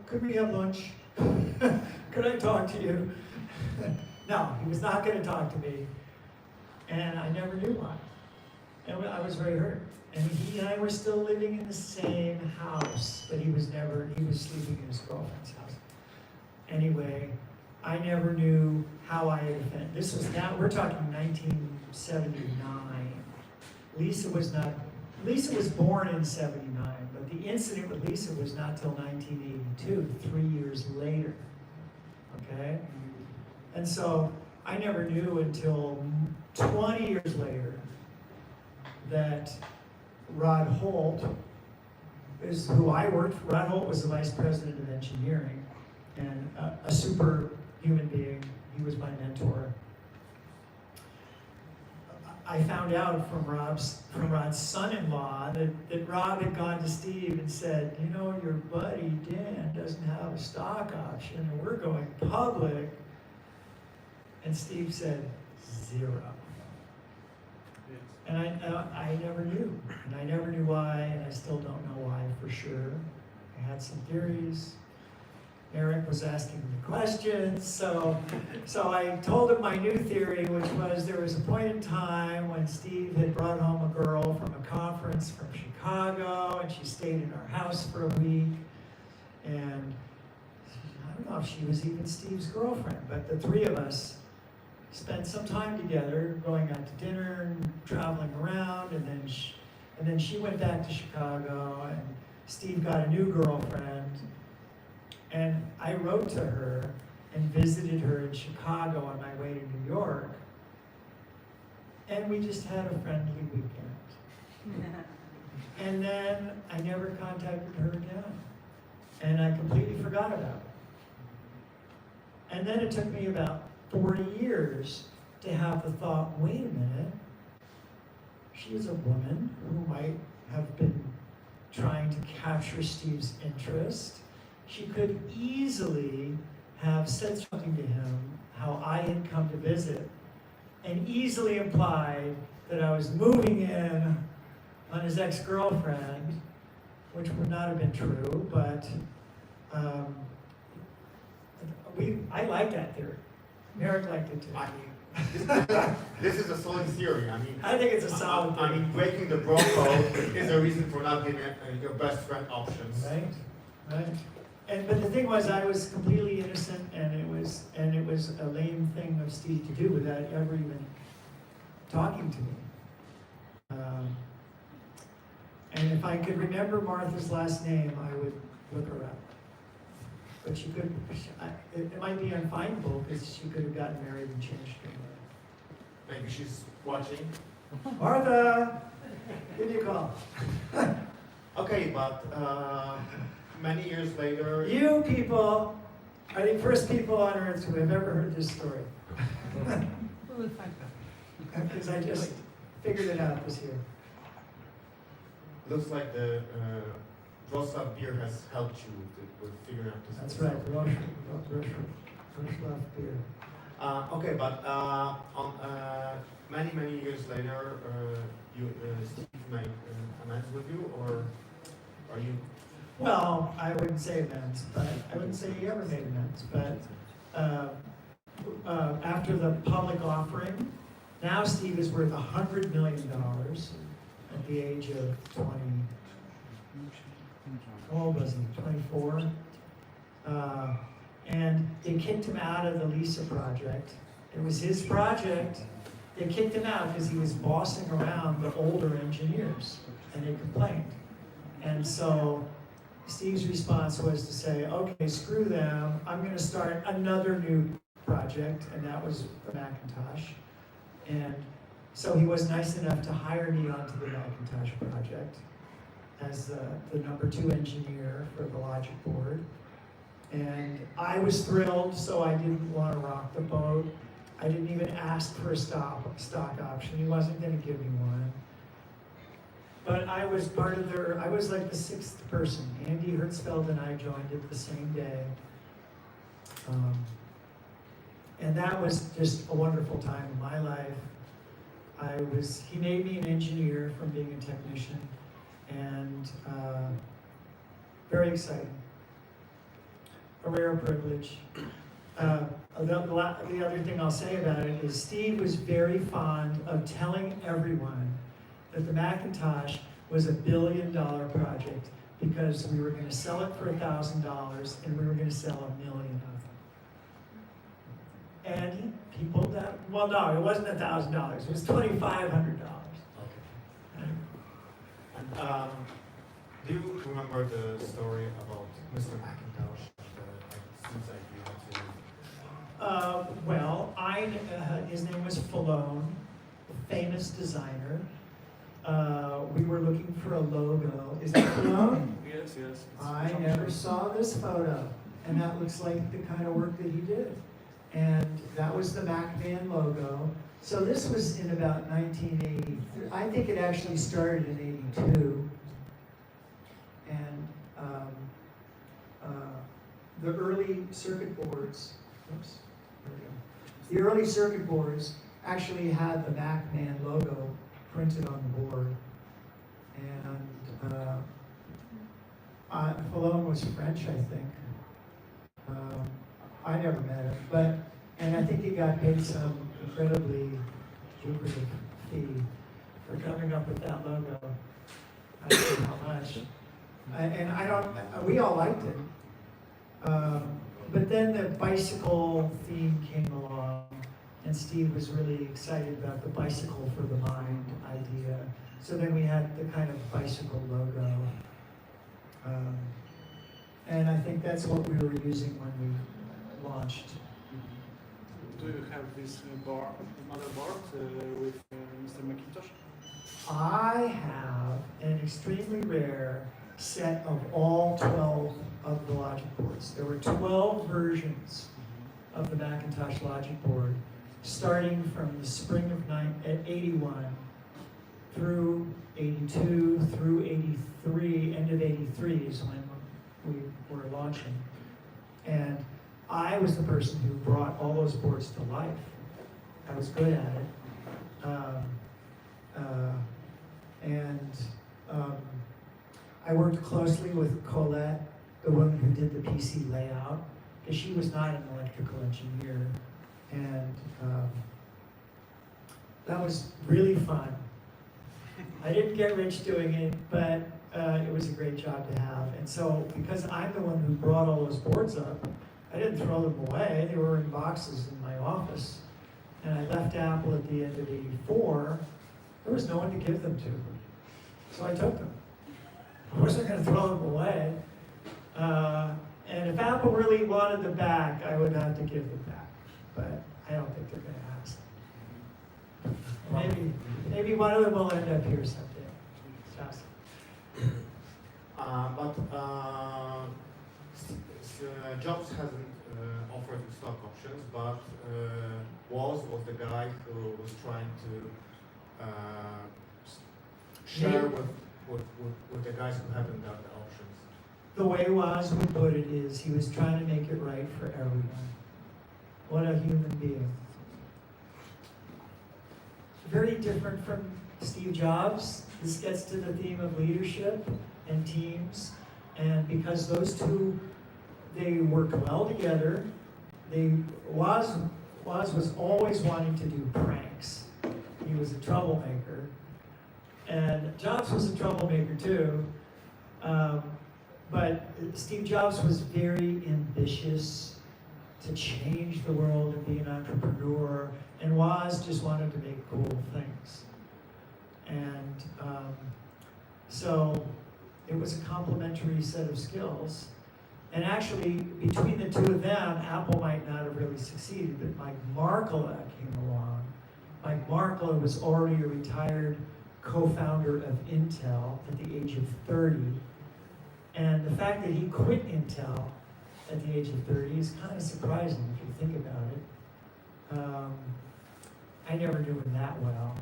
could we have lunch? Could I talk to you? No, he was not going to talk to me. And I never knew why. And I was very hurt. And he and I were still living in the same house, but he was sleeping in his girlfriend's house. Anyway, I never knew how I had offended. We're talking 1979. Lisa was born in 79, but the incident with Lisa was not till 1982, 3 years later, okay? And so I never knew until 20 years later that Rod Holt is who I worked for. Rod Holt was the vice president of engineering and a super human being. He was my mentor. I found out from Rod's son-in-law that Rob had gone to Steve and said, you know, your buddy Dan doesn't have a stock option and we're going public. And Steve said, 0. And I never knew. And I never knew why, and I still don't know why for sure. I had some theories. Eric was asking me questions, so I told him my new theory, which was there was a point in time when Steve had brought home a girl from a conference from Chicago, and she stayed in our house for a week, and I don't know if she was even Steve's girlfriend, but the three of us spent some time together, going out to dinner and traveling around, and then she went back to Chicago, and Steve got a new girlfriend. And I wrote to her and visited her in Chicago on my way to New York. And we just had a friendly weekend. And then I never contacted her again. And I completely forgot about it. And then it took me about 40 years to have the thought, wait a minute, she is a woman who might have been trying to capture Steve's interest. She could easily have said something to him, how I had come to visit, and easily implied that I was moving in on his ex-girlfriend, which would not have been true, but I like that theory. Eric liked it too. I mean, this is a solid theory. I mean, I think it's a solid I theory. mean, breaking the bro code is a reason for not giving your best friend options. Right. But the thing was, I was completely innocent, and it was a lame thing of Steve to do without ever even talking to me. And if I could remember Martha's last name, I would look her up. But she could. It might be unfindable because she could have gotten married and changed her name. Maybe she's watching. Martha, give me a call. Okay, but many years later. You people are the first people on earth who have ever heard this story. We will find out. Because I just figured it out this year. Looks like the Wrocław beer has helped you with figuring out this. That's right, Wrocław beer. Okay, but on many years later, Steve made amends with you, or are you? Well, I wouldn't say amends, but I wouldn't say he ever made amends. But after the public offering, now Steve is worth $100 million at the age of 20. How old was he? 24. And they kicked him out of the Lisa project. It was his project. They kicked him out because he was bossing around the older engineers, and they complained. And so Steve's response was to say, okay, screw them. I'm going to start another new project, and that was the Macintosh. And so he was nice enough to hire me onto the Macintosh project as the number 2 engineer for the logic board. And I was thrilled, so I didn't want to rock the boat. I didn't even ask for a stock option. He wasn't going to give me one. But I was part of I was like the 6th person. Andy Hertzfeld and I joined it the same day. And that was just a wonderful time in my life. He made me an engineer from being a technician, and very exciting. A rare privilege. The other thing I'll say about it is Steve was very fond of telling everyone that the Macintosh was $1 billion project because we were going to sell it for $1,000 and we were going to sell 1 million of them. And people no, it wasn't $1,000, it was $2,500. Okay. Do you remember the story about Mr. Macintosh? Seems like you had to. Well, his name was Falone, a famous designer. We were looking for a logo. Is it Falone? Yes. I never saw this photo, and that looks like the kind of work that he did. And that was the MacMan logo. So this was in about 1980. I think it actually started in 82. And the early circuit boards, oops, there we go. The early circuit boards actually had the MacMan logo printed on the board. And Fallon was French, I think. I never met him, and I think he got paid some incredibly lucrative fee for coming up with that logo. I don't know how much. We all liked it. But then the bicycle theme came along, and Steve was really excited about the bicycle for the mind idea. So then we had the kind of bicycle logo. And I think that's what we were using when we launched. Do you have this motherboard with Mr. Macintosha? I have an extremely rare set of all 12 of the logic boards. There were 12 versions of the Macintosh logic board, starting from the spring of 81 through 82, through 83, end of 83 is when we were launching. And I was the person who brought all those boards to life. I was good at it. I worked closely with Colette, the woman who did the PC layout, because she was not an electrical engineer. And that was really fun. I didn't get rich doing it, but it was a great job to have. And so, because I'm the one who brought all those boards up, I didn't throw them away. They were in boxes in my office. And I left Apple at the end of '84. There was no one to give them to. So I took them. I wasn't going to throw them away. And if Apple really wanted them back, I would have to give them back. But I don't think they're going to ask. Maybe one of them will end up here someday. Just. Jobs hasn't offered stock options, but was the guy who was trying to share with the guys who haven't got the options. The way Woz would put it is, he was trying to make it right for everyone. What a human being. Very different from Steve Jobs. This gets to the theme of leadership and teams. And because those two, they worked well together. Woz was always wanting to do pranks. He was a troublemaker. And Jobs was a troublemaker too. But Steve Jobs was very ambitious to change the world and be an entrepreneur. And Woz just wanted to make cool things. And so it was a complementary set of skills. And actually, between the two of them, Apple might not have really succeeded, but Mike Markkula came along. Mike Markkula was already a retired co-founder of Intel at the age of 30. And the fact that he quit Intel at the age of 30 is kind of surprising if you think about it. I never knew him that well,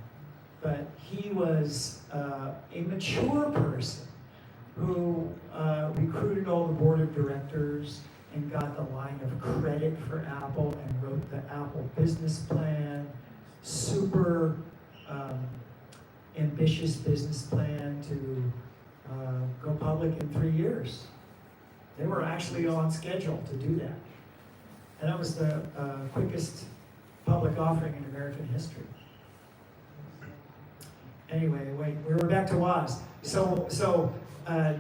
but he was a mature person who recruited all the board of directors and got the line of credit for Apple and wrote the Apple business plan, super ambitious business plan to go public in 3 years. They were actually on schedule to do that. And that was the quickest public offering in American history. Anyway, we were back to Woz. So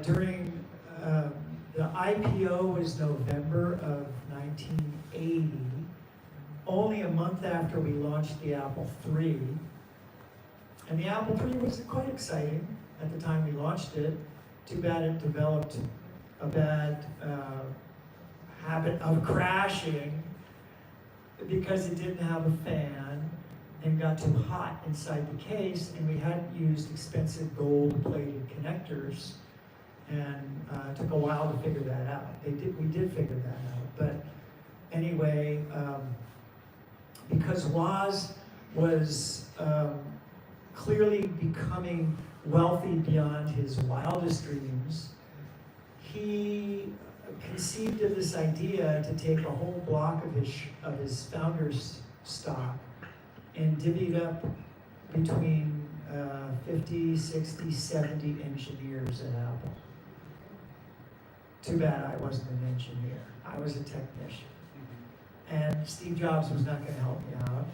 during the IPO was November of 1980. Only a month after we launched the Apple III. And the Apple III was quite exciting at the time we launched it. Too bad it developed a bad habit of crashing because it didn't have a fan and got too hot inside the case, and we hadn't used expensive gold-plated connectors, and it took a while to figure that out. We did figure that out, but anyway, because Woz was clearly becoming wealthy beyond his wildest dreams, he conceived of this idea to take a whole block of his founder's stock and divvy it up between 50, 60, 70 engineers at Apple. Too bad I wasn't an engineer. I was a technician. And Steve Jobs was not going to help me out.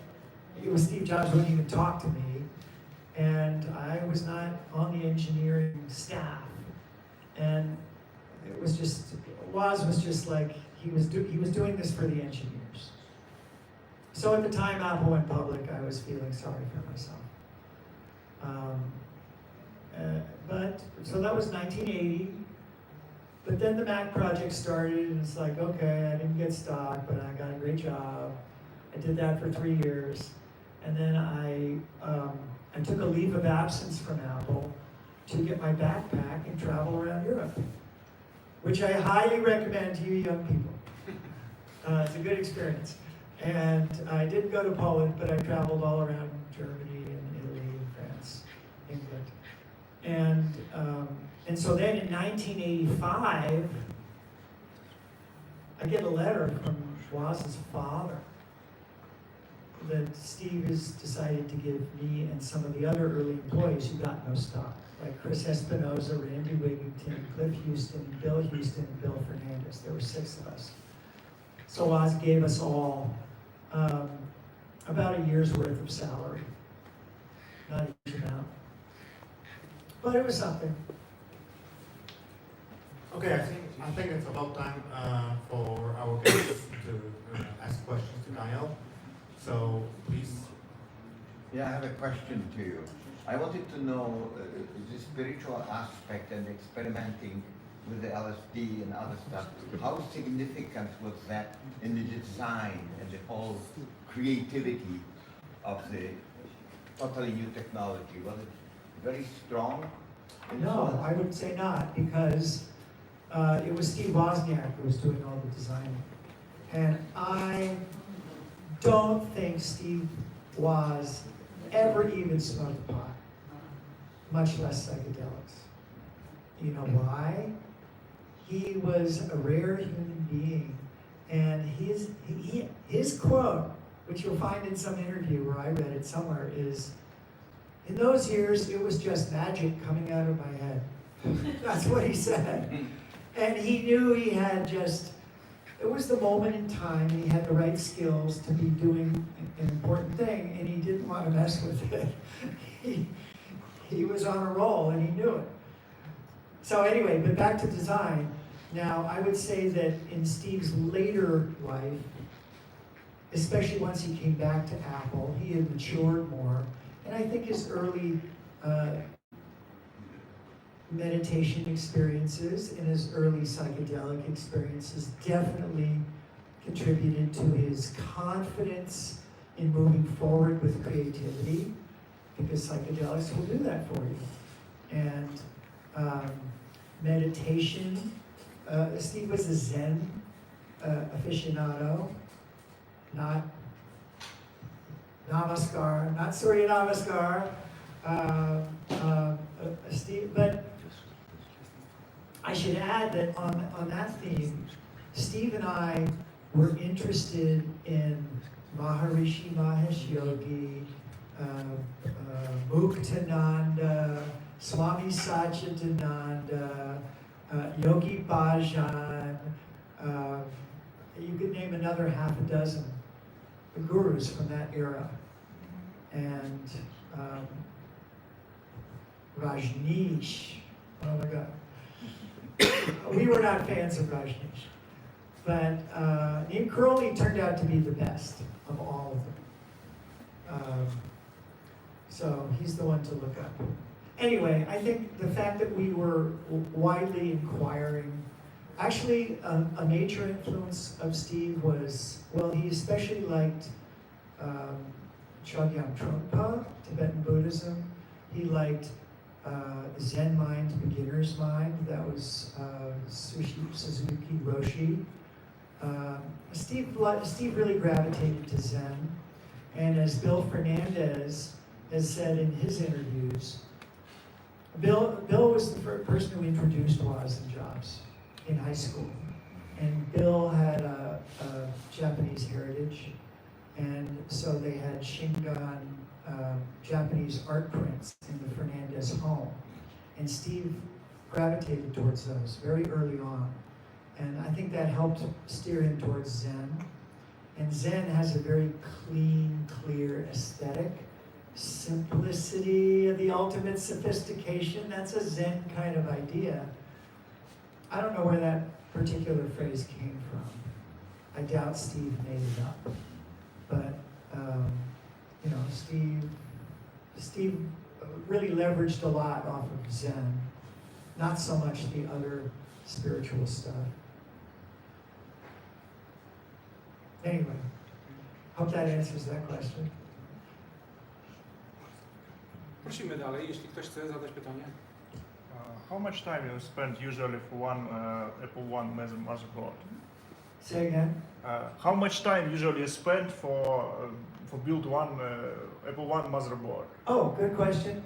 Steve Jobs wouldn't even talk to me. And I was not on the engineering staff. And it was just, Woz was just like, he was doing this for the engineers. So at the time Apple went public, I was feeling sorry for myself. So that was 1980. But then the Mac project started, and it's like, okay, I didn't get stock, but I got a great job. I did that for 3 years. And then I took a leave of absence from Apple to get my backpack and travel around Europe, which I highly recommend to you young people. It's a good experience. And I didn't go to Poland, but I traveled all around Germany and Italy and France, England. And so then in 1985, I get a letter from Woz's father that Steve has decided to give me and some of the other early employees who got no stock, like Chris Espinoza, Randy Wigington, Cliff Houston, Bill Houston, and Bill Fernandez. There were 6 of us. So Woz gave us all about a year's worth of salary. Not a huge amount. But it was something. Okay, I think it's about time for our guests to ask questions to Daniel. So please. Yeah, I have a question to you. I wanted to know the spiritual aspect and experimenting with the LSD and other stuff. How significant was that in the design and the whole creativity of the totally new technology? Was it very strong? No, I would say not, because it was Steve Wozniak who was doing all the designing. And I don't think Steve Woz ever even smoked pot, much less psychedelics. You know why? He was a rare human being, and his quote, which you'll find in some interview where I read it somewhere, is, "In those years, it was just magic coming out of my head." That's what he said. And he knew he had just, it was the moment in time, and he had the right skills to be doing an important thing, and he didn't want to mess with it. He was on a roll, and he knew it. So anyway, but back to design. Now, I would say that in Steve's later life, especially once he came back to Apple, he had matured more. And I think his early meditation experiences and his early psychedelic experiences definitely contributed to his confidence in moving forward with creativity, because psychedelics will do that for you. And meditation, Steve was a Zen aficionado, not Namaskar, not Surya Namaskar, Steve, but I should add that on that theme, Steve and I were interested in Maharishi Mahesh Yogi, Muktananda, Swami Satchidananda, Yogi Bhajan, you could name another half a dozen gurus from that era. And Rajneesh, oh my God. We were not fans of Rajneesh. But Neem Karoli turned out to be the best of all of them. So he's the one to look up. Anyway, I think the fact that we were widely inquiring, actually a major influence of Steve was, well, he especially liked Chogyam Trungpa, Tibetan Buddhism. He liked Zen mind, beginner's mind. That was Suzuki Roshi. Steve really gravitated to Zen. And as Bill Fernandez has said in his interviews, Bill was the first person who introduced Woz and Jobs in high school. And Bill had a Japanese heritage, and so they had Shingon Japanese art prints in the Fernandez home. And Steve gravitated towards those very early on. And I think that helped steer him towards Zen. And Zen has a very clean, clear aesthetic. Simplicity of the ultimate sophistication, that's a Zen kind of idea. I don't know where that particular phrase came from. I doubt Steve made it up. But, you know, Steve really leveraged a lot off of Zen, not so much the other spiritual stuff. Anyway, hope that answers that question. Prosimy dalej, jeśli ktoś chce zadać pytanie. How much time you spend usually for one Apple One motherboard? Say again? How much time usually you spend for build one Apple One motherboard? Oh, good question.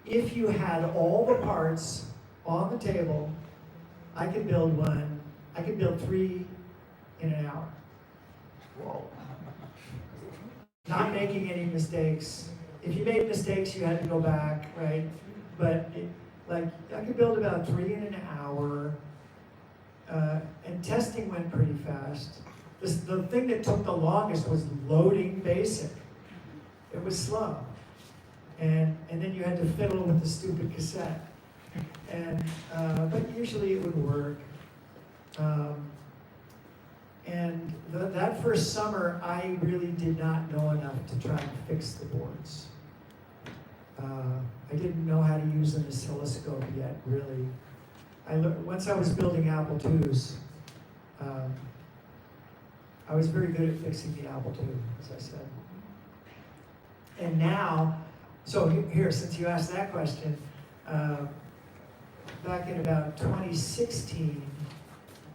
If you had all the parts on the table, I could build one. I could build 3 in an hour. Wow. Not making any mistakes. If you made mistakes, you had to go back, right? But I could build about 3 in an hour. And testing went pretty fast. The thing that took the longest was loading BASIC. It was slow. And then you had to fiddle with the stupid cassette. And but usually it would work. And that first summer, I really did not know enough to try and fix the boards. I didn't know how to use an oscilloscope yet, really. Once I was building Apple IIs, I was very good at fixing the Apple II, as I said. And now, so here, since you asked that question, back in about 2016,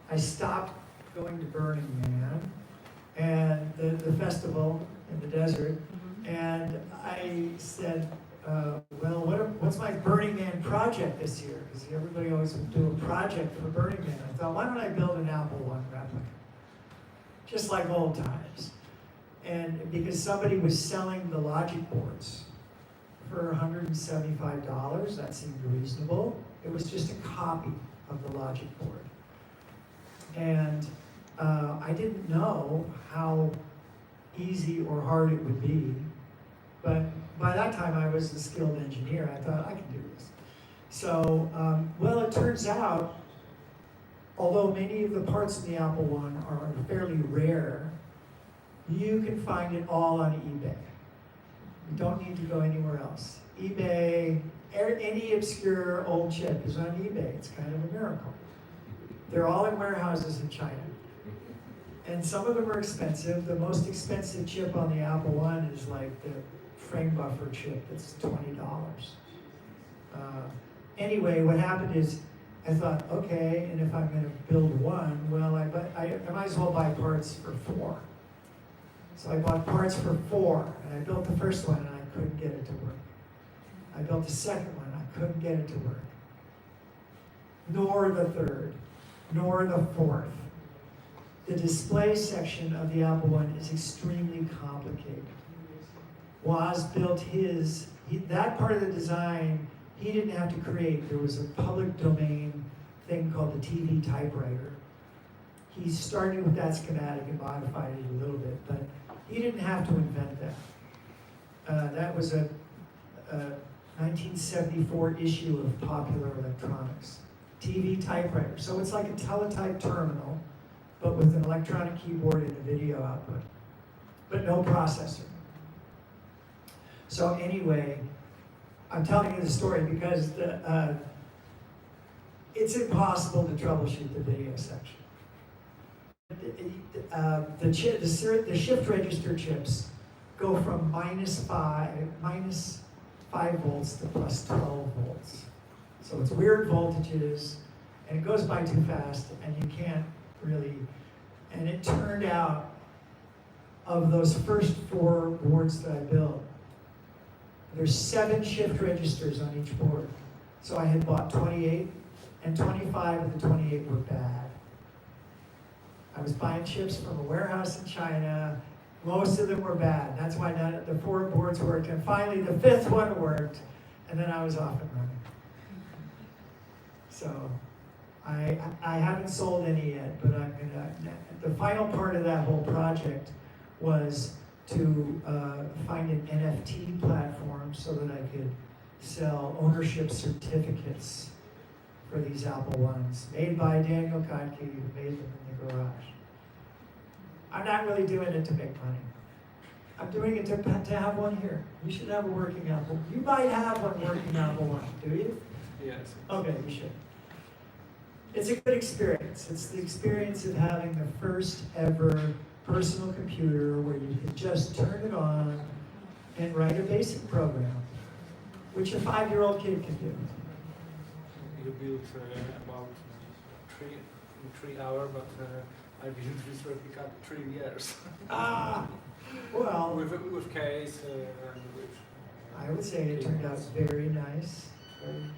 I stopped going to Burning Man and the festival in the desert, and I said, well, what's my Burning Man project this year? Because everybody always would do a project for Burning Man. I thought, why don't I build an Apple One replica? Just like old times. And because somebody was selling the Logic boards for $175, that seemed reasonable. It was just a copy of the Logic board. And I didn't know how easy or hard it would be, but by that time I was a skilled engineer. I thought, I can do this. So, well, it turns out, although many of the parts in the Apple One are fairly rare, you can find it all on eBay. You don't need to go anywhere else. eBay, any obscure old chip is on eBay. It's kind of a miracle. They're all in warehouses in China. And some of them are expensive. The most expensive chip on the Apple One is like the frame buffer chip that's $20. Anyway, what happened is I thought, okay, and if I'm going to build one, well, I might as well buy parts for 4. So I bought parts for 4, and I built the first one, and I couldn't get it to work. I built the second one, I couldn't get it to work. Nor the third, nor the fourth. The display section of the Apple One is extremely complicated. Woz built that part of the design, he didn't have to create. There was a public domain thing called the TV typewriter. He started with that schematic and modified it a little bit, but he didn't have to invent that. That was a 1974 issue of Popular Electronics. TV typewriter. So it's like a teletype terminal, but with an electronic keyboard and a video output, but no processor. So anyway, I'm telling you the story because it's impossible to troubleshoot the video section. The shift register chips go from minus 5 volts to plus 12 volts. So it's weird voltages, and it goes by too fast, and you can't really, and it turned out of those first 4 boards that I built, there's 7 shift registers on each board. So I had bought 28, and 25 of the 28 were bad. I was buying chips from a warehouse in China. Most of them were bad. That's why none of the 4 boards worked. And finally, the 5th one worked, and then I was off and running. So I haven't sold any yet, but I'm gonna. The final part of that whole project was to find an NFT platform so that I could sell ownership certificates for these Apple ones, made by Danielem Kottke, who made them in the garage. I'm not really doing it to make money. I'm doing it to have one here. You should have a working Apple. You might have one working Apple one, do you? Yes. Okay, you should. It's a good experience. It's the experience of having the first ever personal computer where you can just turn it on and write a basic program, which a 5-year-old kid can do. You built about 3 hours, but I built this replica 3 years. Well, with case and with. I would say it turned out very nice.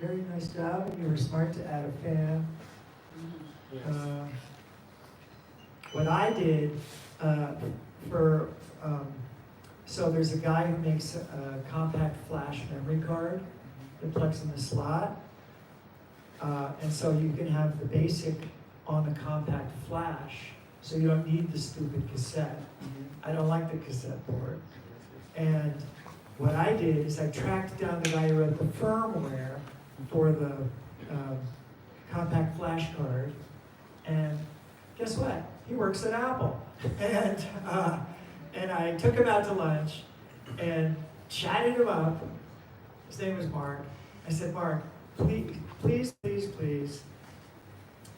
Very nice job, and you were smart to add a fan. Yes. What I did so there's a guy who makes a compact flash memory card that plugs in the slot. And so you can have the basic on the compact flash, so you don't need the stupid cassette. I don't like the cassette port. And what I did is I tracked down the guy who wrote the firmware for the compact flash card, and guess what? He works at Apple. And I took him out to lunch and chatted him up. His name was Mark. I said, Mark, please,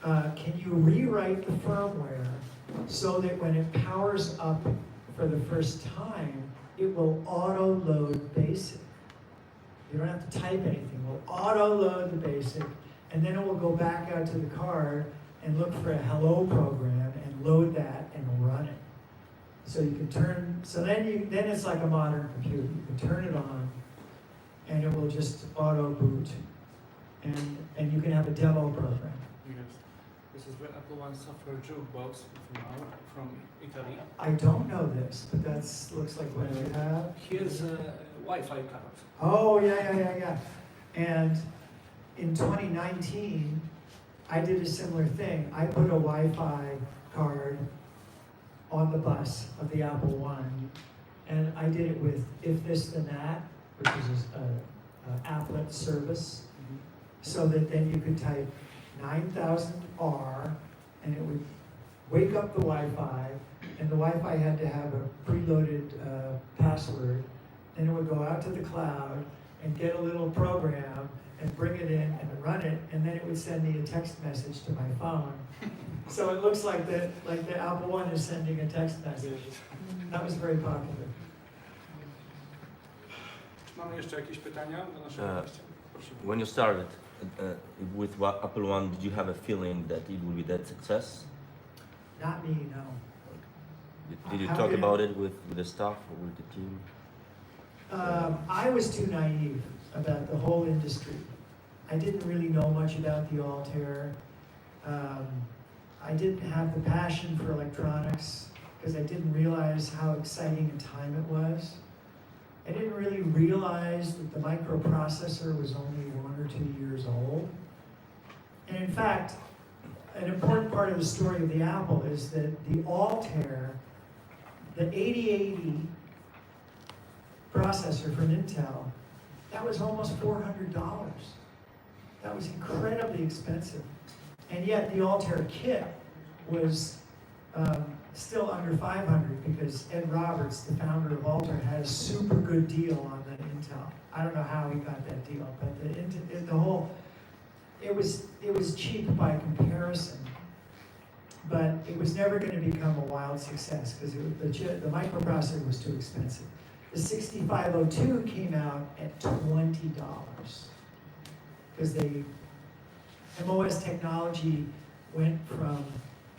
can you rewrite the firmware so that when it powers up for the first time, it will auto-load BASIC. You don't have to type anything. It will auto-load the BASIC, and then it will go back out to the card and look for a hello program and load that and run it. So you can turn, then it's like a modern computer. You can turn it on, and it will just auto-boot, and you can have a demo program. Yes. This is the Apple One software jukebox from Italy. I don't know this, but that looks like what you have. Here's a Wi-Fi card. Oh, yeah. And in 2019, I did a similar thing. I put a Wi-Fi card on the bus of the Apple One, and I did it with If This Then That, which is an applet service, so that then you could type 9000R, and it would wake up the Wi-Fi, and the Wi-Fi had to have a preloaded password. Then it would go out to the cloud and get a little program and bring it in and run it, and then it would send me a text message to my phone. So it looks like the Apple One is sending a text message. That was very popular. Mamy jeszcze jakieś pytania do naszego gościa? Proszę. When you started with Apple One, did you have a feeling that it would be that success? Not me, no. Did you How talk did- about it with the staff or with the team? I was too naive about the whole industry. I didn't really know much about the Altair. I didn't have the passion for electronics because I didn't realize how exciting a time it was. I didn't really realize that the microprocessor was only 1 or 2 years old. And in fact, an important part of the story of the Apple is that the Altair, the 8080 processor from Intel, that was almost $400. That was incredibly expensive. And yet the Altair kit was still under $500 because Ed Roberts, the founder of Altair, had a super good deal on the Intel. I don't know how he got that deal, but it was cheap by comparison. But it was never going to become a wild success because the microprocessor was too expensive. The 6502 came out at $20 because MOS technology went from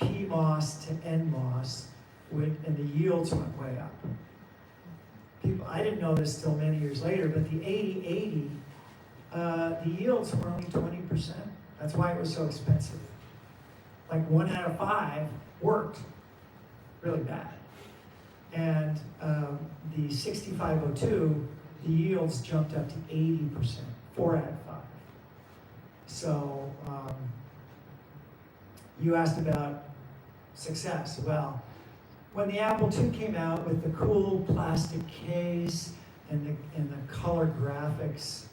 PMOS to NMOS, and the yields went way up. I didn't know this till many years later, but the 80-80, the yields were only 20%. That's why it was so expensive. Like 1 out of 5 worked really bad. And the 6502, the yields jumped up to 80%, 4 out of 5. So you asked about success. Well, when the Apple II came out with the cool plastic case and the color graphics,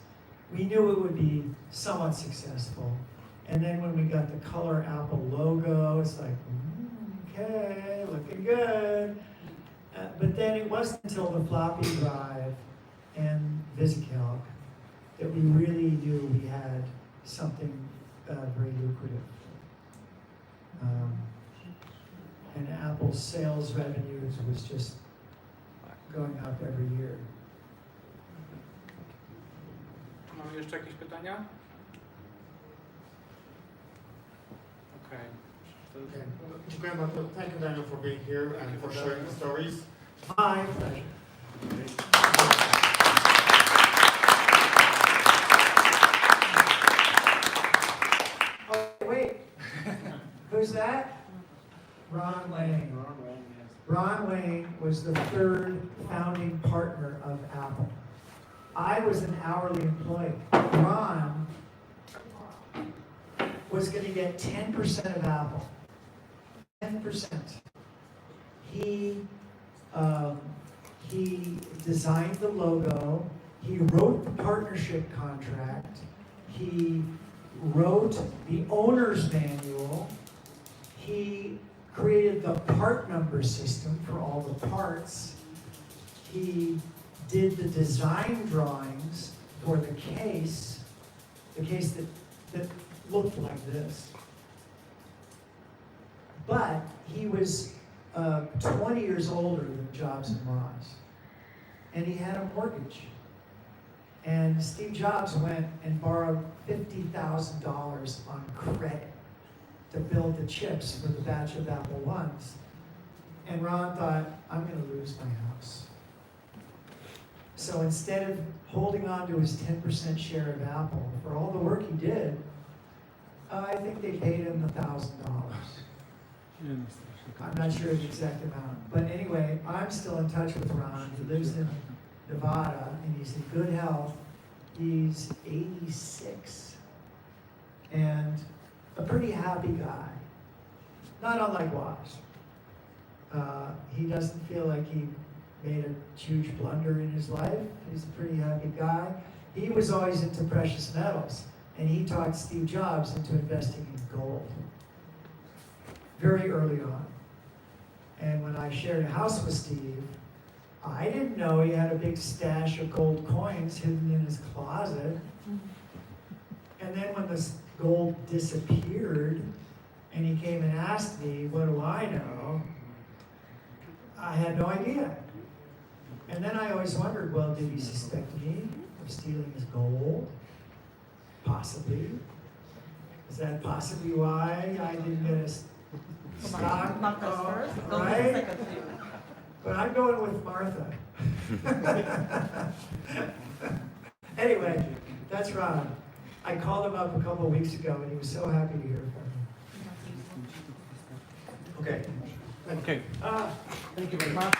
we knew it would be somewhat successful. And then when we got the color Apple logo, it's like, okay, looking good. But then it wasn't until the floppy drive and VisiCalc that we really knew we had something very lucrative. And Apple's sales revenues was just going up every year. Mamy jeszcze jakieś pytania? Okay. Okay. Dziękuję bardzo. Thank you, Daniel, for being here and for sharing the stories. My pleasure. Oh, wait. Who's that? Ron Wayne. Ron Wayne was the 3rd founding partner of Apple. I was an hourly employee. Ron was going to get 10% of Apple. 10%. He designed the logo. He wrote the partnership contract. He wrote the owner's manual. He created the part number system for all the parts. He did the design drawings for the case that looked like this. But he was 20 years older than Jobs and Ross, and he had a mortgage. And Steve Jobs went and borrowed $50,000 on credit to build the chips for the batch of Apple I's. And Ron thought, I'm going to lose my house. So instead of holding on to his 10% share of Apple, for all the work he did, I think they paid him $1,000. I'm not sure the exact amount. But anyway, I'm still in touch with Ron. He lives in Nevada, and he's in good health. He's 86. And a pretty happy guy. Not unlike Woz. He doesn't feel like he made a huge blunder in his life. He's a pretty happy guy. He was always into precious metals, and he taught Steve Jobs into investing in gold very early on. And when I shared a house with Steve, I didn't know he had a big stash of gold coins hidden in his closet. And then when this gold disappeared, and he came and asked me, what do I know? I had no idea. And then I always wondered, well, did he suspect me of stealing his gold? Possibly. Is that possibly why I didn't get a stock? Martha first, right? second. But I'm going with Martha. Anyway, that's Ron. I called him up a couple of weeks ago, and he was so happy to hear from me. Okay. Thank you very much.